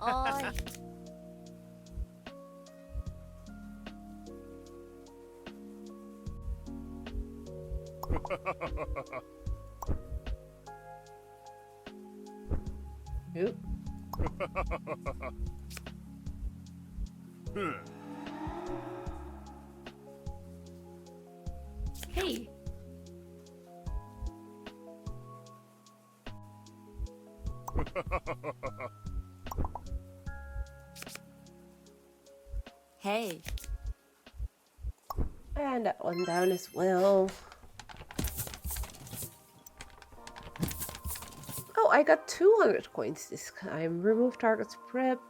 Oi. Nope. Hey, Hey. And that one down as well. Oh, I got 200 coins this time. Remove target's prep.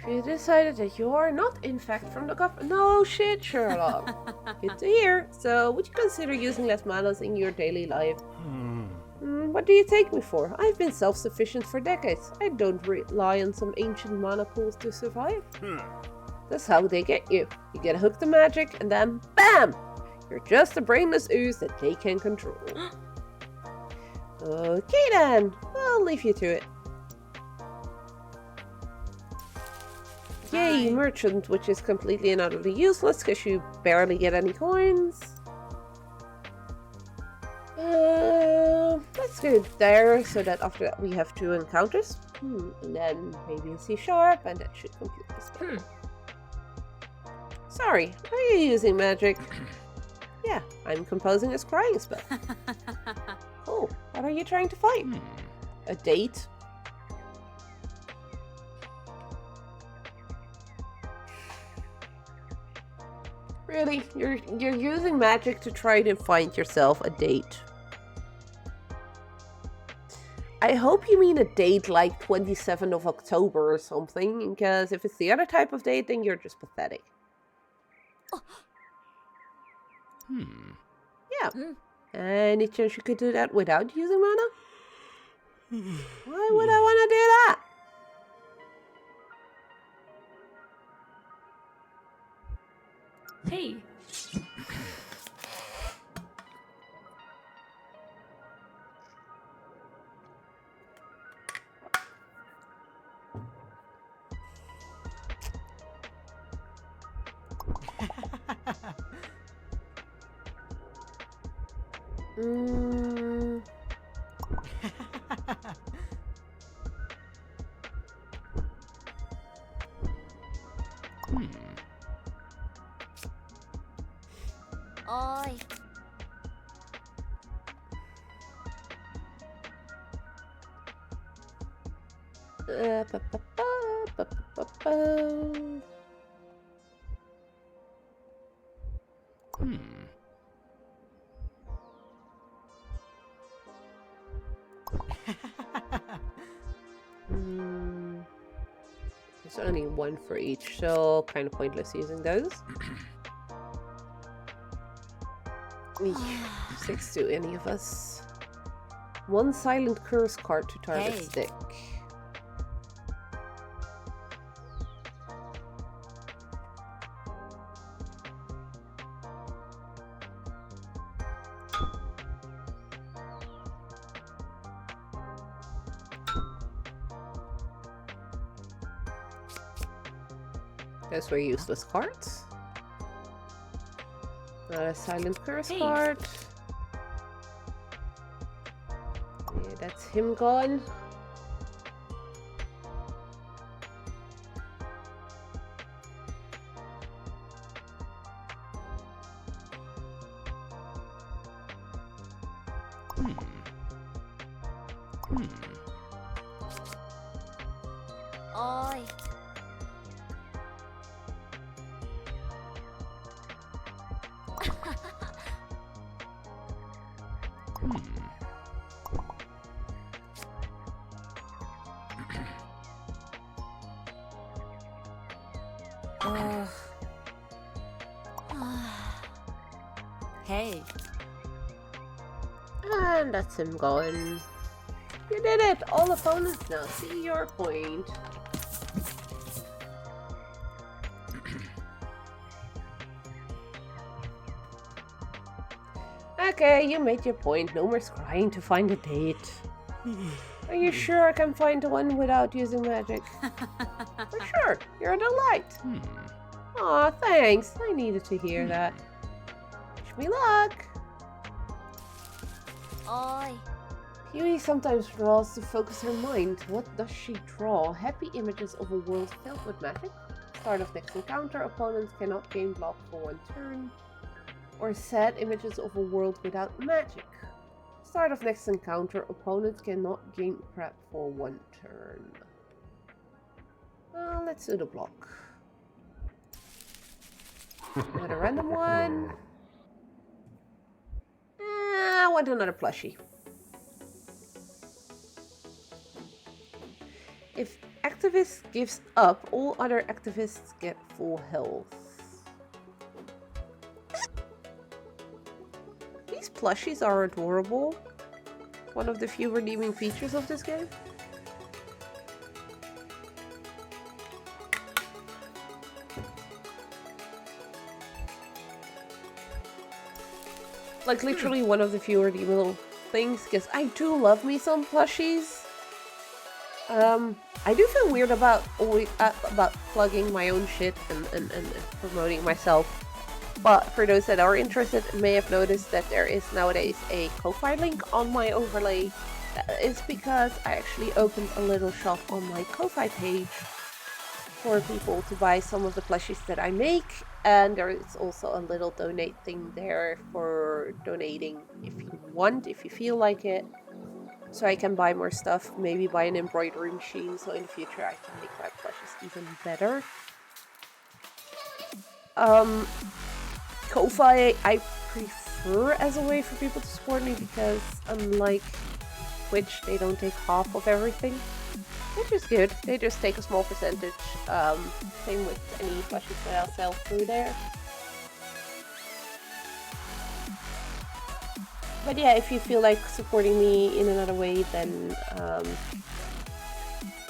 You decided that you are not, in fact, from the government. No shit, Sherlock. Good to hear. So, would you consider using less manas in your daily life? What do you take me for? I've been self-sufficient for decades. I don't rely on some ancient mana pools to survive. That's how they get you. You get hooked to magic, and then BAM! You're just a brainless ooze that they can control. Okay then, I'll leave you to it. Yay, Hi. merchant, which is completely and utterly useless because you barely get any coins. Let's go there so that after that we have 2 encounters. And then maybe a C sharp, and that should complete the spell. Sorry, are you using magic? Yeah, I'm composing a scrying spell. Oh, what are you trying to find? A date? Really? You're using magic to try to find yourself a date. I hope you mean a date like 27th of October or something, because if it's the other type of date, then you're just pathetic. Yeah. Any chance you could do that without using mana? Why would I want to do that? hey, Mm, Oi. ba, ba, ba. Ba-ba-ba-ba. There's only one for each, so kind of pointless using those. 6 to any of us. One silent curse card to target Hey. stick. Those were useless cards. Not a silent curse Hey. card. Yeah, that's him gone. Oi. Hey. And that's him gone. You did it! All opponents now see your point. Okay, you made your point. No more scrying to find a date. Are you sure I can find one without using magic? For sure, you're a delight. Aw, thanks. I needed to hear that. Wish me luck. Oi. Huey sometimes draws to focus her mind. What does she draw? Happy images of a world filled with magic. Start of next encounter, opponents cannot gain block for 1 turn. Or sad images of a world without magic. Start of next encounter, opponents cannot gain prep for 1 turn. Well, let's do the block. Another random one. I want another plushie. If activist gives up, all other activists get full health. These plushies are adorable. One of the few redeeming features of this game. Like literally one of the few redeemable things, because I do love me some plushies. I do feel weird about plugging my own shit and promoting myself. But for those that are interested, may have noticed that there is nowadays a Ko-Fi link on my overlay. It's because I actually opened a little shop on my Ko-Fi page for people to buy some of the plushies that I make. And there is also a little donate thing there for donating if you want, if you feel like it. So I can buy more stuff, maybe buy an embroidery machine, so in the future I can make my plushies even better. Ko-Fi I prefer as a way for people to support me because unlike Twitch, they don't take half of everything, which is good. They just take a small percentage. Same with any plushies that I'll sell through there. But yeah, if you feel like supporting me in another way, then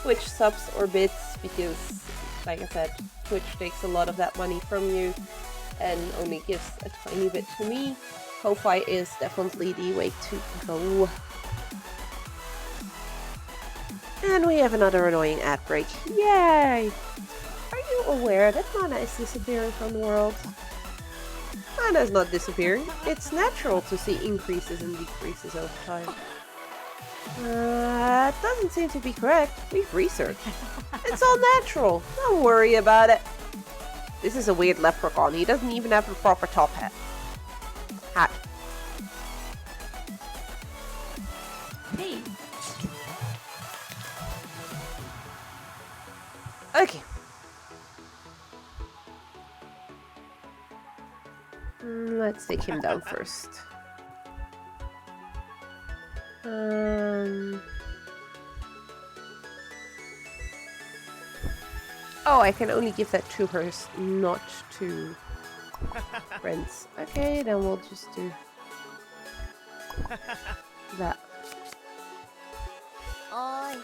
Twitch subs or bits, because like I said, Twitch takes a lot of that money from you and only gives a tiny bit to me. Ko-Fi is definitely the way to go. And we have another annoying ad break. Yay! Are you aware that mana is disappearing from the world? Mana is not disappearing. It's natural to see increases and decreases over time. That doesn't seem to be correct. We've researched. It's all natural. Don't worry about it. This is a weird leprechaun. He doesn't even have a proper top hat. Hey. Okay. Let's take him down first. Oh, I can only give that to her, not to friends. Okay, then we'll just do that. Oi.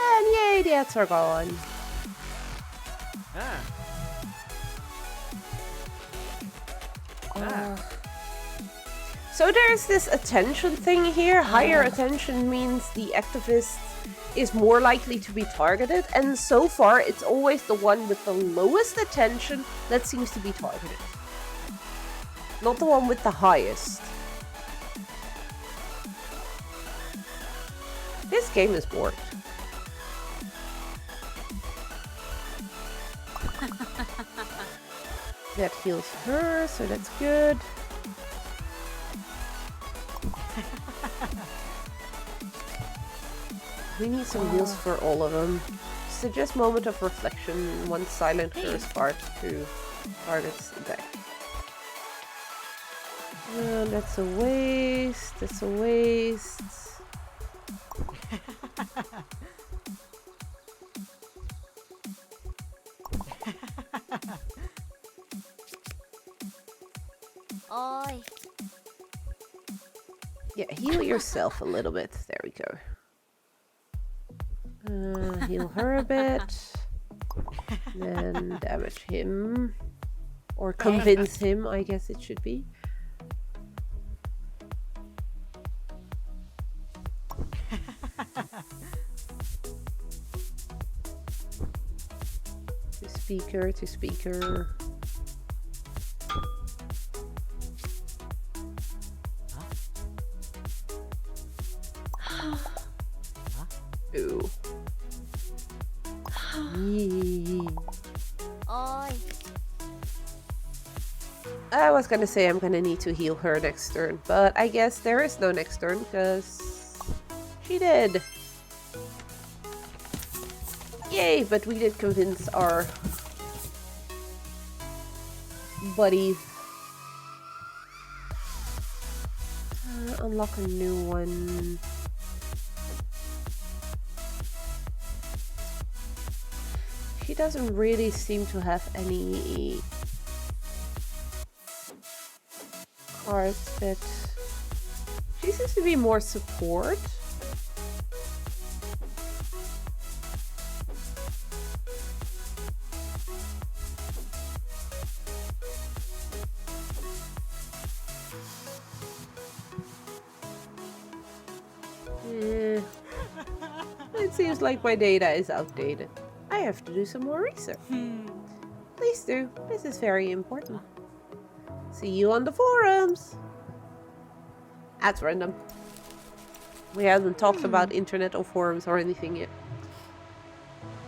And yay, the ads are gone. So there's this attention thing here. Higher attention means the activist is more likely to be targeted, and so far it's always the one with the lowest attention that seems to be targeted. Not the one with the highest. This game is bored. That heals her, so that's good. We need some heals for all of them. Suggest moment of reflection. One silent first part to targets attack. That's a waste. That's a waste. Oi. Yeah, heal yourself a little bit. There we go. Heal her a bit. Then damage him. Or convince him, I guess it should be. To speaker. Ooh. Oi. I was gonna say I'm gonna need to heal her next turn, but I guess there is no next turn because she did. Yay, but we did convince our buddy. Unlock a new one. She doesn't really seem to have any cards that... She seems to be more support. It seems like my data is outdated. I have to do some more research. Please do. This is very important. See you on the forums. That's random. We haven't talked about internet or forums or anything yet.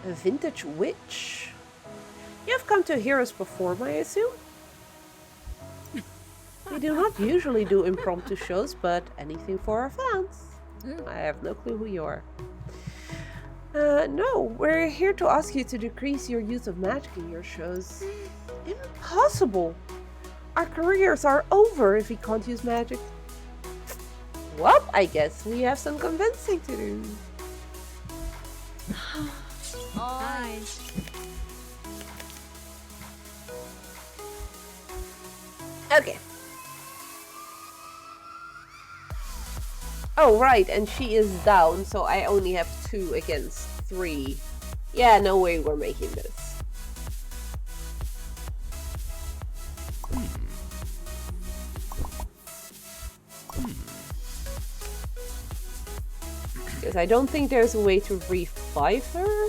A vintage witch. You have come to Heroes Perform, I assume? We do not usually do impromptu shows, but anything for our fans. I have no clue who you are. No, we're here to ask you to decrease your use of magic in your shows. Impossible! Our careers are over if we can't use magic. Well, I guess we have some convincing to do. Hi. Okay. Oh, right, and she is down, so I only have 2 against 3. Yeah, no way we're making this. Because I don't think there's a way to revive her.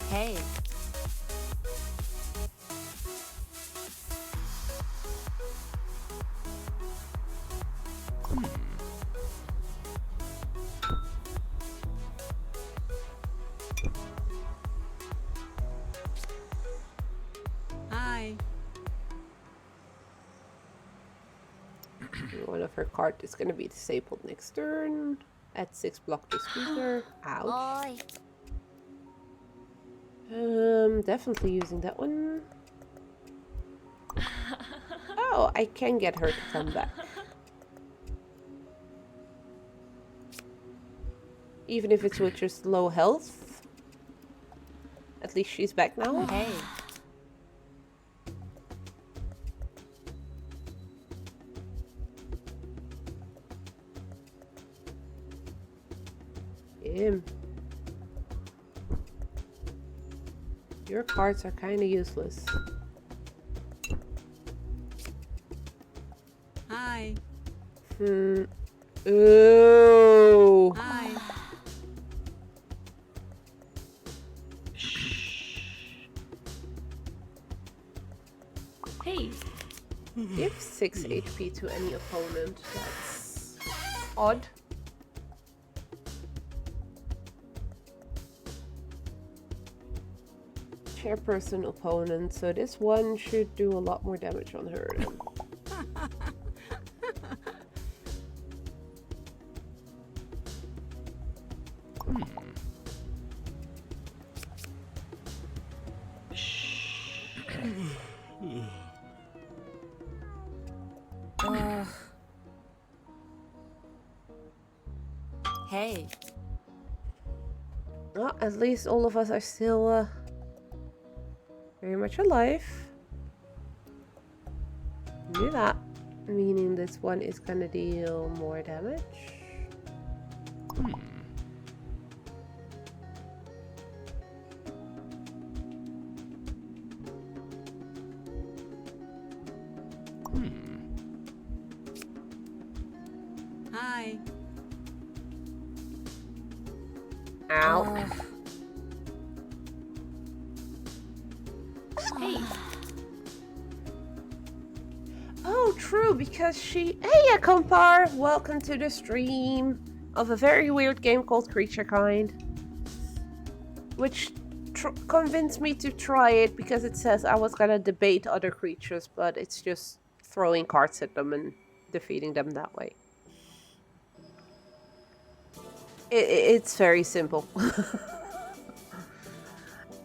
Hey. one of her cards is gonna be disabled next turn. Add 6 block to speaker. Ouch. Oi. Definitely using that one. Oh, I can get her to come back. Even if it's with just low health. At least she's back now. Hey. Your cards are kind of useless. Hi. Ooh. Hi. Hey, Give 6 HP to any opponent. That's odd. Chairperson opponent, so this one should do a lot more damage on her then. Hey. Well, at least all of us are still very much alive. Do that. Meaning this one is gonna deal more damage. Hi. Ow. hey, Oh, true, because she... Hey, Akampar! Welcome to the stream of a very weird game called Creature Kind. Which convinced me to try it because it says I was gonna debate other creatures, but it's just throwing cards at them and defeating them that way. It's very simple.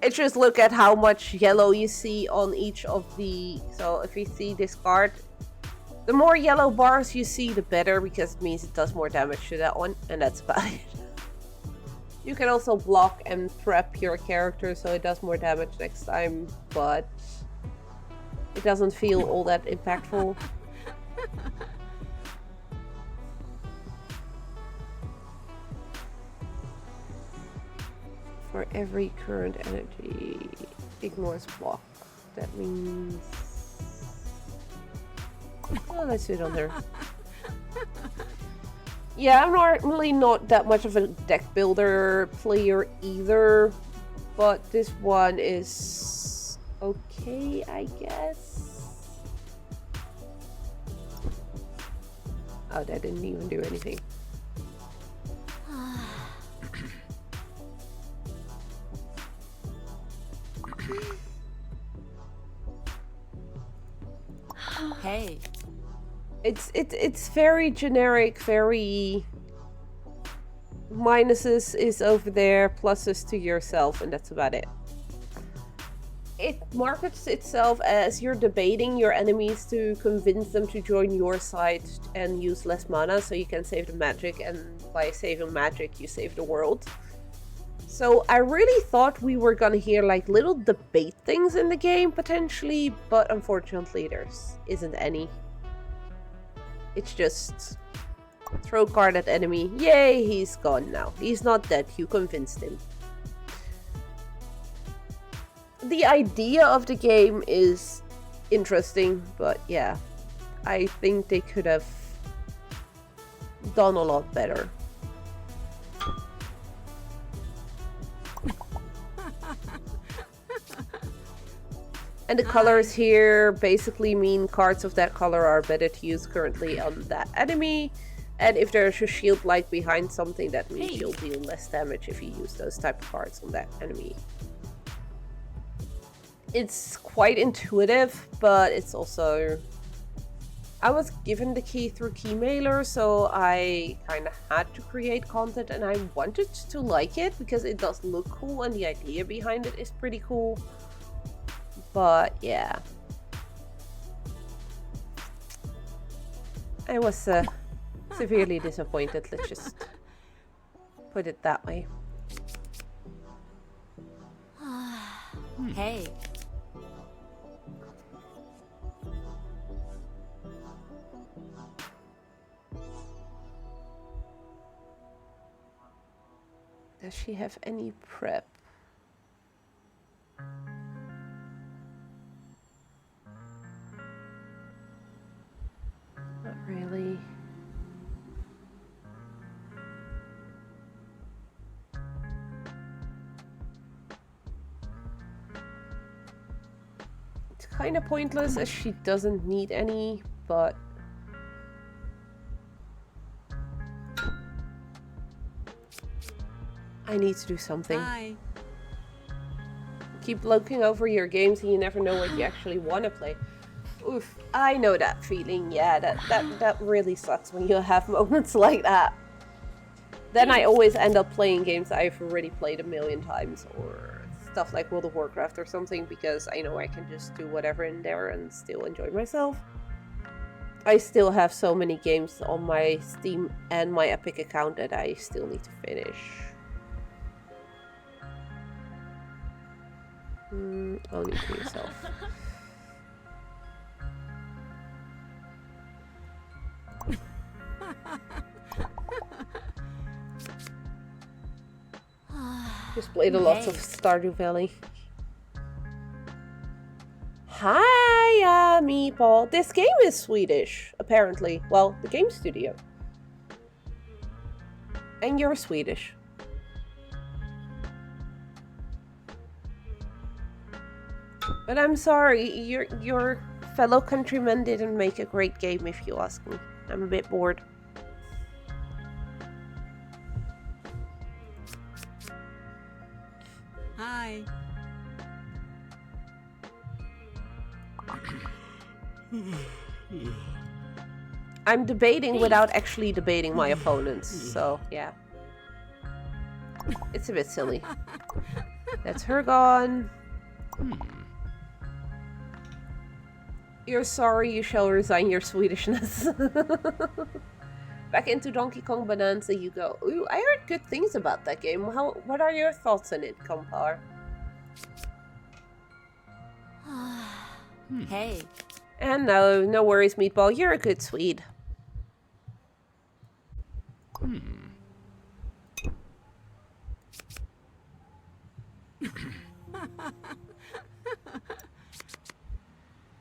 It's just look at how much yellow you see on each of the... So if you see this card, the more yellow bars you see, the better, because it means it does more damage to that one, and that's about it. You can also block and trap your character so it does more damage next time, but it doesn't feel all that impactful. For every current energy, ignores block. That means... Oh, let's do it on there. Yeah, I'm normally not that much of a deck builder player either, but this one is okay, I guess. Oh, that didn't even do anything. Hey. It's very generic, very... Minuses is over there, pluses to yourself, and that's about it. It markets itself as you're debating your enemies to convince them to join your side and use less mana so you can save the magic, and by saving magic you save the world. So I really thought we were gonna hear like little debate things in the game potentially, but unfortunately there isn't any. It's just throw card at enemy. Yay, he's gone now. He's not dead, you convinced him. The idea of the game is interesting, but yeah, I think they could have done a lot better. And the colors here basically mean cards of that color are better to use currently on that enemy. And if there's a shield light behind something, that means you'll deal less damage if you use those type of cards on that enemy. It's quite intuitive, but it's also I was given the key through Keymailer, so I kind of had to create content, and I wanted to like it because it does look cool and the idea behind it is pretty cool. But yeah, I was severely disappointed, let's just put it that way. Hey. Does she have any prep? Not really. It's kind of pointless as she doesn't need any, but I need to do something. Hi. Keep looking over your games and you never know what you actually want to play. Oof, I know that feeling. Yeah, that really sucks when you have moments like that. Then I always end up playing games I've already played a million times, or stuff like World of Warcraft or something, because I know I can just do whatever in there and still enjoy myself. I still have so many games on my Steam and my Epic account that I still need to finish. Only to yourself. Just played a lot of Stardew Valley. Hi, Meeple. This game is Swedish, apparently. Well, the game studio. And you're Swedish. But I'm sorry, your fellow countrymen didn't make a great game, if you ask me. I'm a bit bored. Hi. I'm debating without actually debating my opponents, so yeah. It's a bit silly. That's her gone. You're sorry, you shall resign your Swedishness. Back into Donkey Kong Bonanza you go. Ooh, I heard good things about that game. What are your thoughts on it, Compar? Hey. And no worries, Meatball. You're a good Swede.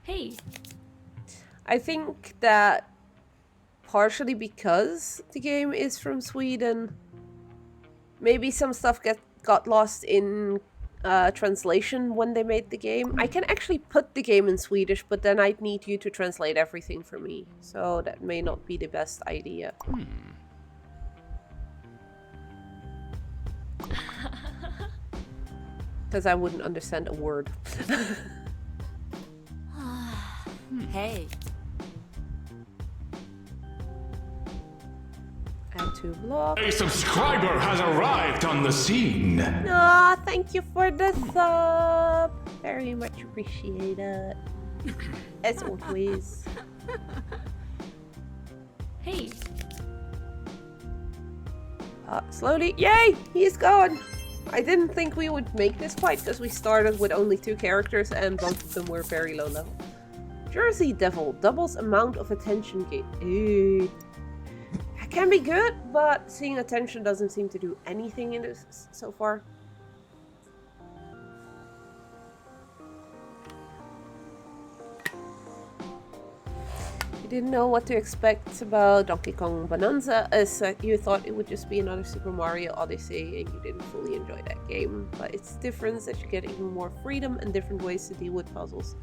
Hey. I think that partially because the game is from Sweden, maybe some stuff got lost in translation when they made the game. I can actually put the game in Swedish, but then I'd need you to translate everything for me. So that may not be the best idea. Because I wouldn't understand a word. Hey. Add to block. A subscriber has arrived on the scene. Aw, thank you for the sub. Very much appreciated. As always. Hey. Slowly. Yay! He's gone! I didn't think we would make this fight because we started with only 2 characters and both of them were very low level. Jersey Devil doubles amount of attention gain. It can be good, but seeing attention doesn't seem to do anything in this so far. You didn't know what to expect about Donkey Kong Bonanza, as you thought it would just be another Super Mario Odyssey and you didn't fully enjoy that game. But it's different that you get even more freedom and different ways to deal with puzzles.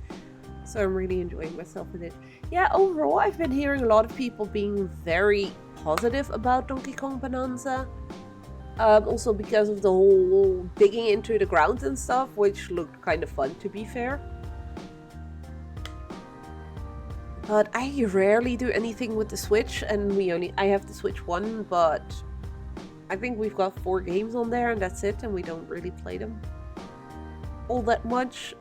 So I'm really enjoying myself with it. Yeah, overall I've been hearing a lot of people being very positive about Donkey Kong Bonanza. Also because of the whole digging into the ground and stuff, which looked kind of fun to be fair. But I rarely do anything with the Switch, and I have the Switch 1, but I think we've got 4 games on there and that's it, and we don't really play them all that much.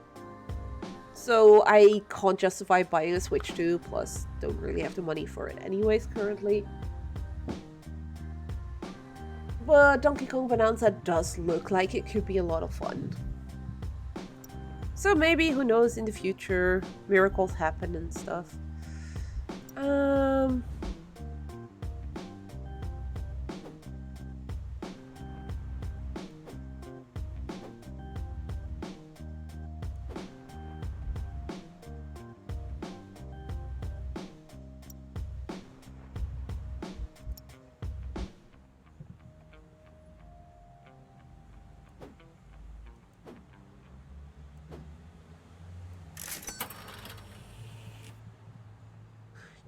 So I can't justify buying a Switch 2, plus don't really have the money for it anyways currently. But Donkey Kong Bonanza does look like it could be a lot of fun. So maybe, who knows, in the future, miracles happen and stuff.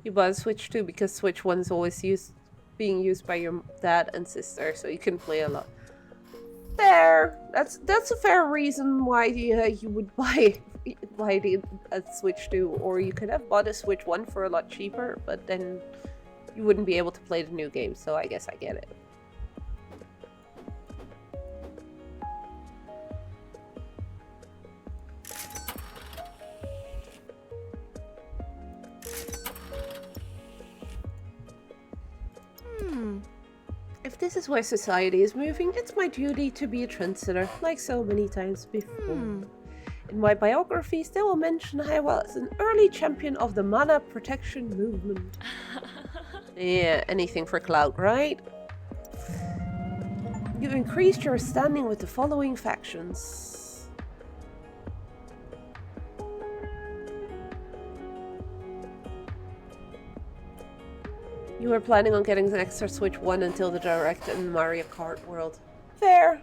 You bought a Switch 2 because Switch 1 is always being used by your dad and sister, so you can play a lot. Fair. That's a fair reason why you would buy a Switch 2, or you could have bought a Switch 1 for a lot cheaper, but then you wouldn't be able to play the new game. So I guess I get it. If this is where society is moving, it's my duty to be a trendsetter, like so many times before. In my biographies, they will mention how I was an early champion of the mana protection movement. Yeah, anything for clout, right? You increased your standing with the following factions. You were planning on getting the extra Switch 1 until the Direct in Mario Kart World. Fair.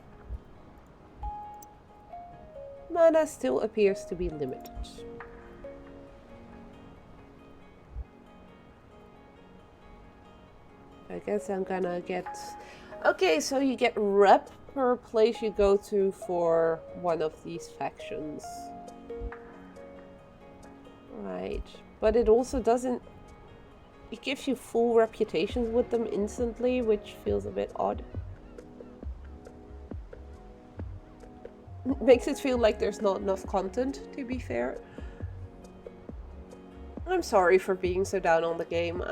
Mana still appears to be limited. I guess I'm gonna get... Okay, so you get rep per place you go to for one of these factions. Right. But it also doesn't... It gives you full reputations with them instantly, which feels a bit odd. It makes it feel like there's not enough content, to be fair. I'm sorry for being so down on the game.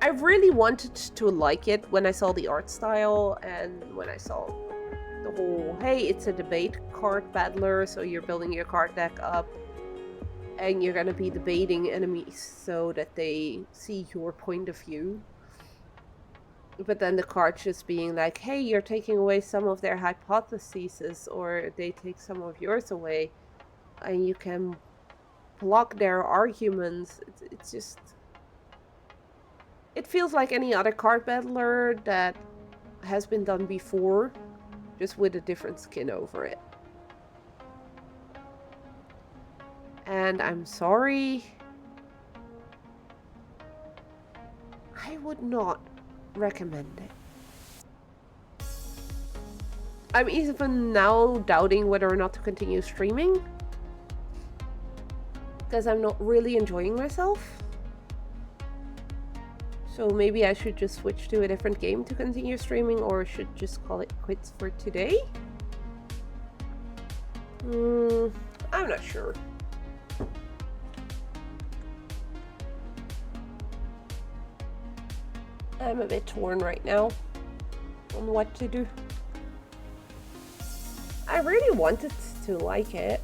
I really wanted to like it when I saw the art style and when I saw the whole, hey, it's a debate card battler, so you're building your card deck up. And you're gonna be debating enemies so that they see your point of view. But then the cards just being like, hey, you're taking away some of their hypotheses, or they take some of yours away. And you can block their arguments. It's just... It feels like any other card battler that has been done before, just with a different skin over it. And I'm sorry, I would not recommend it. I'm even now doubting whether or not to continue streaming, because I'm not really enjoying myself. So maybe I should just switch to a different game to continue streaming, or should just call it quits for today. I'm not sure. I'm a bit torn right now on what to do. I really wanted to like it.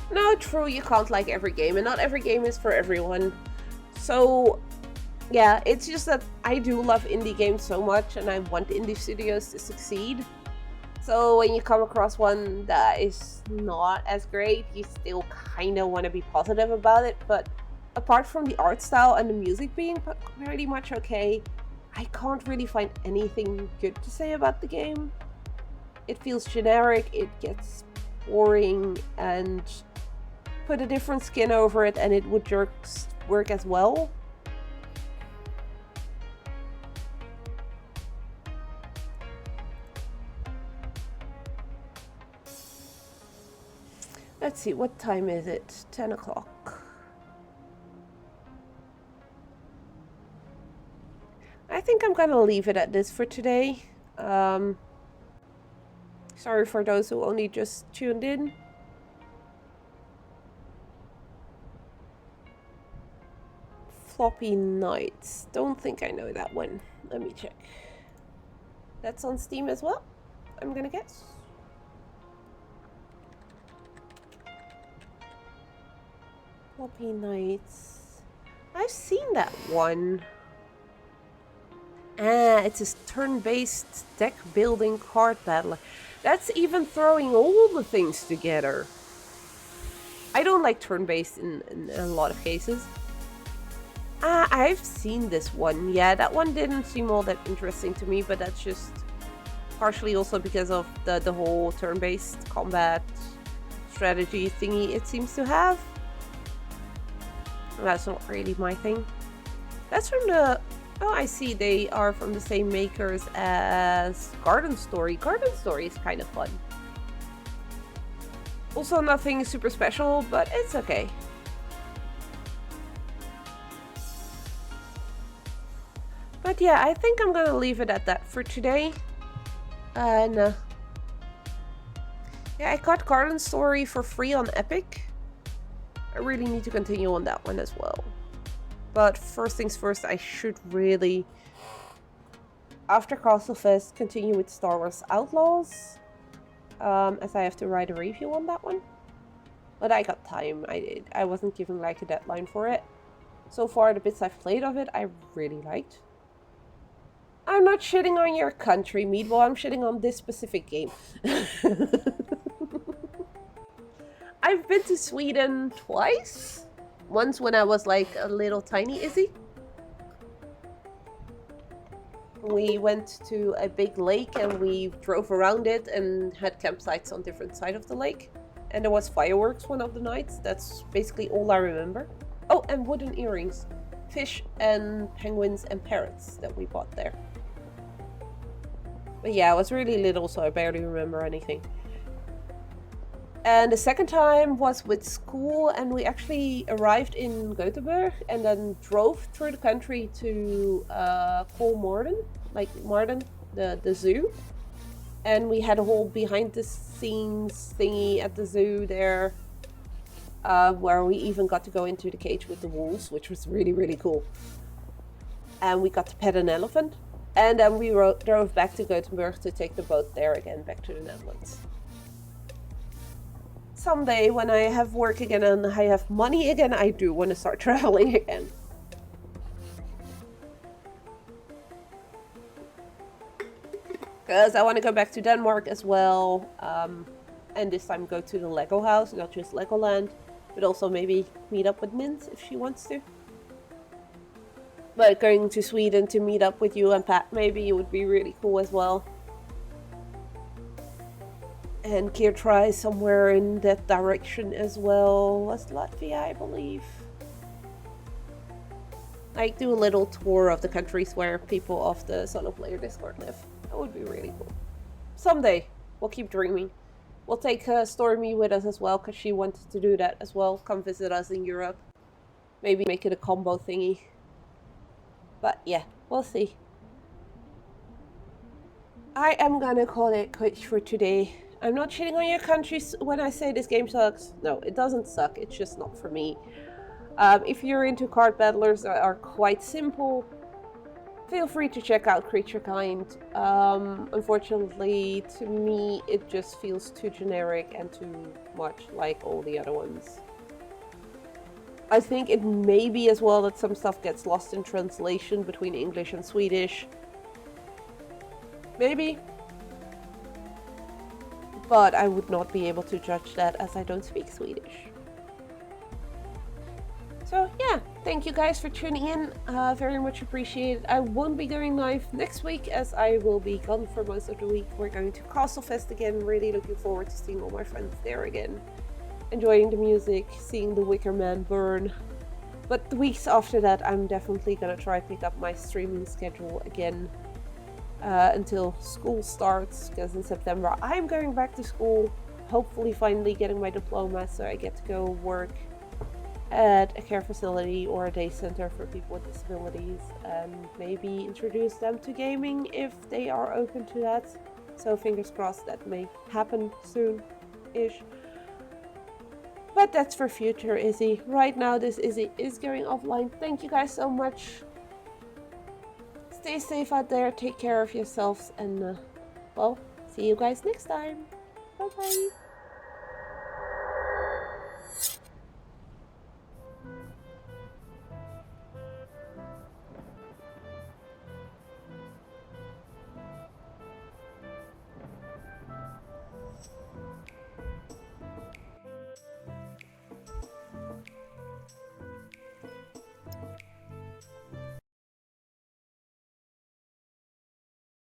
No, true, you can't like every game, and not every game is for everyone. So, yeah, it's just that I do love indie games so much, and I want indie studios to succeed. So when you come across one that is not as great, you still kind of want to be positive about it. But apart from the art style and the music being pretty much okay, I can't really find anything good to say about the game. It feels generic, it gets boring and put a different skin over it and it would work as well. Let's see, what time is it? 10 o'clock. I think I'm gonna leave it at this for today. Sorry for those who only just tuned in. Floppy Nights. Don't think I know that one. Let me check. That's on Steam as well, I'm gonna guess. Floppy Nights. I've seen that one. Ah, it's a turn-based deck building card battle. That's even throwing all the things together. I don't like turn-based in a lot of cases. Ah, I've seen this one. Yeah, that one didn't seem all that interesting to me, but that's just partially also because of the whole turn-based combat strategy thingy it seems to have. That's not really my thing. That's from the... Oh, I see. They are from the same makers as Garden Story. Garden Story is kind of fun. Also nothing super special, but it's okay. But yeah, I think I'm gonna leave it at that for today. And yeah, I got Garden Story for free on Epic. I really need to continue on that one as well. But first things first, I should really, after Castlefest, continue with Star Wars Outlaws. As I have to write a review on that one. But I got time, I wasn't given like a deadline for it. So far, the bits I've played of it, I really liked. I'm not shitting on your country, Meatball, I'm shitting on this specific game. I've been to Sweden twice. Once when I was like a little tiny Izzy. We went to a big lake and we drove around it and had campsites on different sides of the lake. And there was fireworks one of the nights. That's basically all I remember. Oh, and wooden earrings. Fish and penguins and parrots that we bought there. But yeah, I was really little, so I barely remember anything. And the second time was with school, and we actually arrived in Gothenburg and then drove through the country to Kolmården, like Marden, the zoo. And we had a whole behind the scenes thingy at the zoo there, where we even got to go into the cage with the wolves, which was really, really cool. And we got to pet an elephant. And then we drove back to Gothenburg to take the boat there again, back to the Netherlands. Someday, when I have work again and I have money again, I do want to start traveling again. Because I want to go back to Denmark as well. And this time go to the Lego house, not just Legoland. But also maybe meet up with Mint if she wants to. But going to Sweden to meet up with you and Pat maybe would be really cool as well. And Gear try somewhere in that direction as well. Was Latvia, I believe. Like do a little tour of the countries where people of the Solo Player Discord live. That would be really cool. Someday, we'll keep dreaming. We'll take Stormy with us as well, because she wanted to do that as well. Come visit us in Europe. Maybe make it a combo thingy. But yeah, we'll see. I am gonna call it quits for today. I'm not shitting on your country when I say this game sucks. No, it doesn't suck. It's just not for me. If you're into card battlers that are quite simple, feel free to check out Creature Kind. Unfortunately, to me, it just feels too generic and too much like all the other ones. I think it may be as well that some stuff gets lost in translation between English and Swedish. Maybe. But I would not be able to judge that as I don't speak Swedish. So yeah, Thank you guys for tuning in. Very much appreciated. I won't be going live next week as I will be gone for most of the week. We're going to Castlefest again. Really looking forward to seeing all my friends there again. Enjoying the music, seeing the Wicker Man burn. But the weeks after that, I'm definitely gonna try pick up my streaming schedule again until school starts. Because in September I'm going back to school. Hopefully finally getting my diploma so I get to go work at a care facility or a day center for people with disabilities and maybe introduce them to gaming if they are open to that. So fingers crossed that may happen soon-ish. But that's for future Izzy. Right now this Izzy is going offline. Thank you guys so much. Stay safe out there, take care of yourselves, and well, see you guys next time. Bye bye.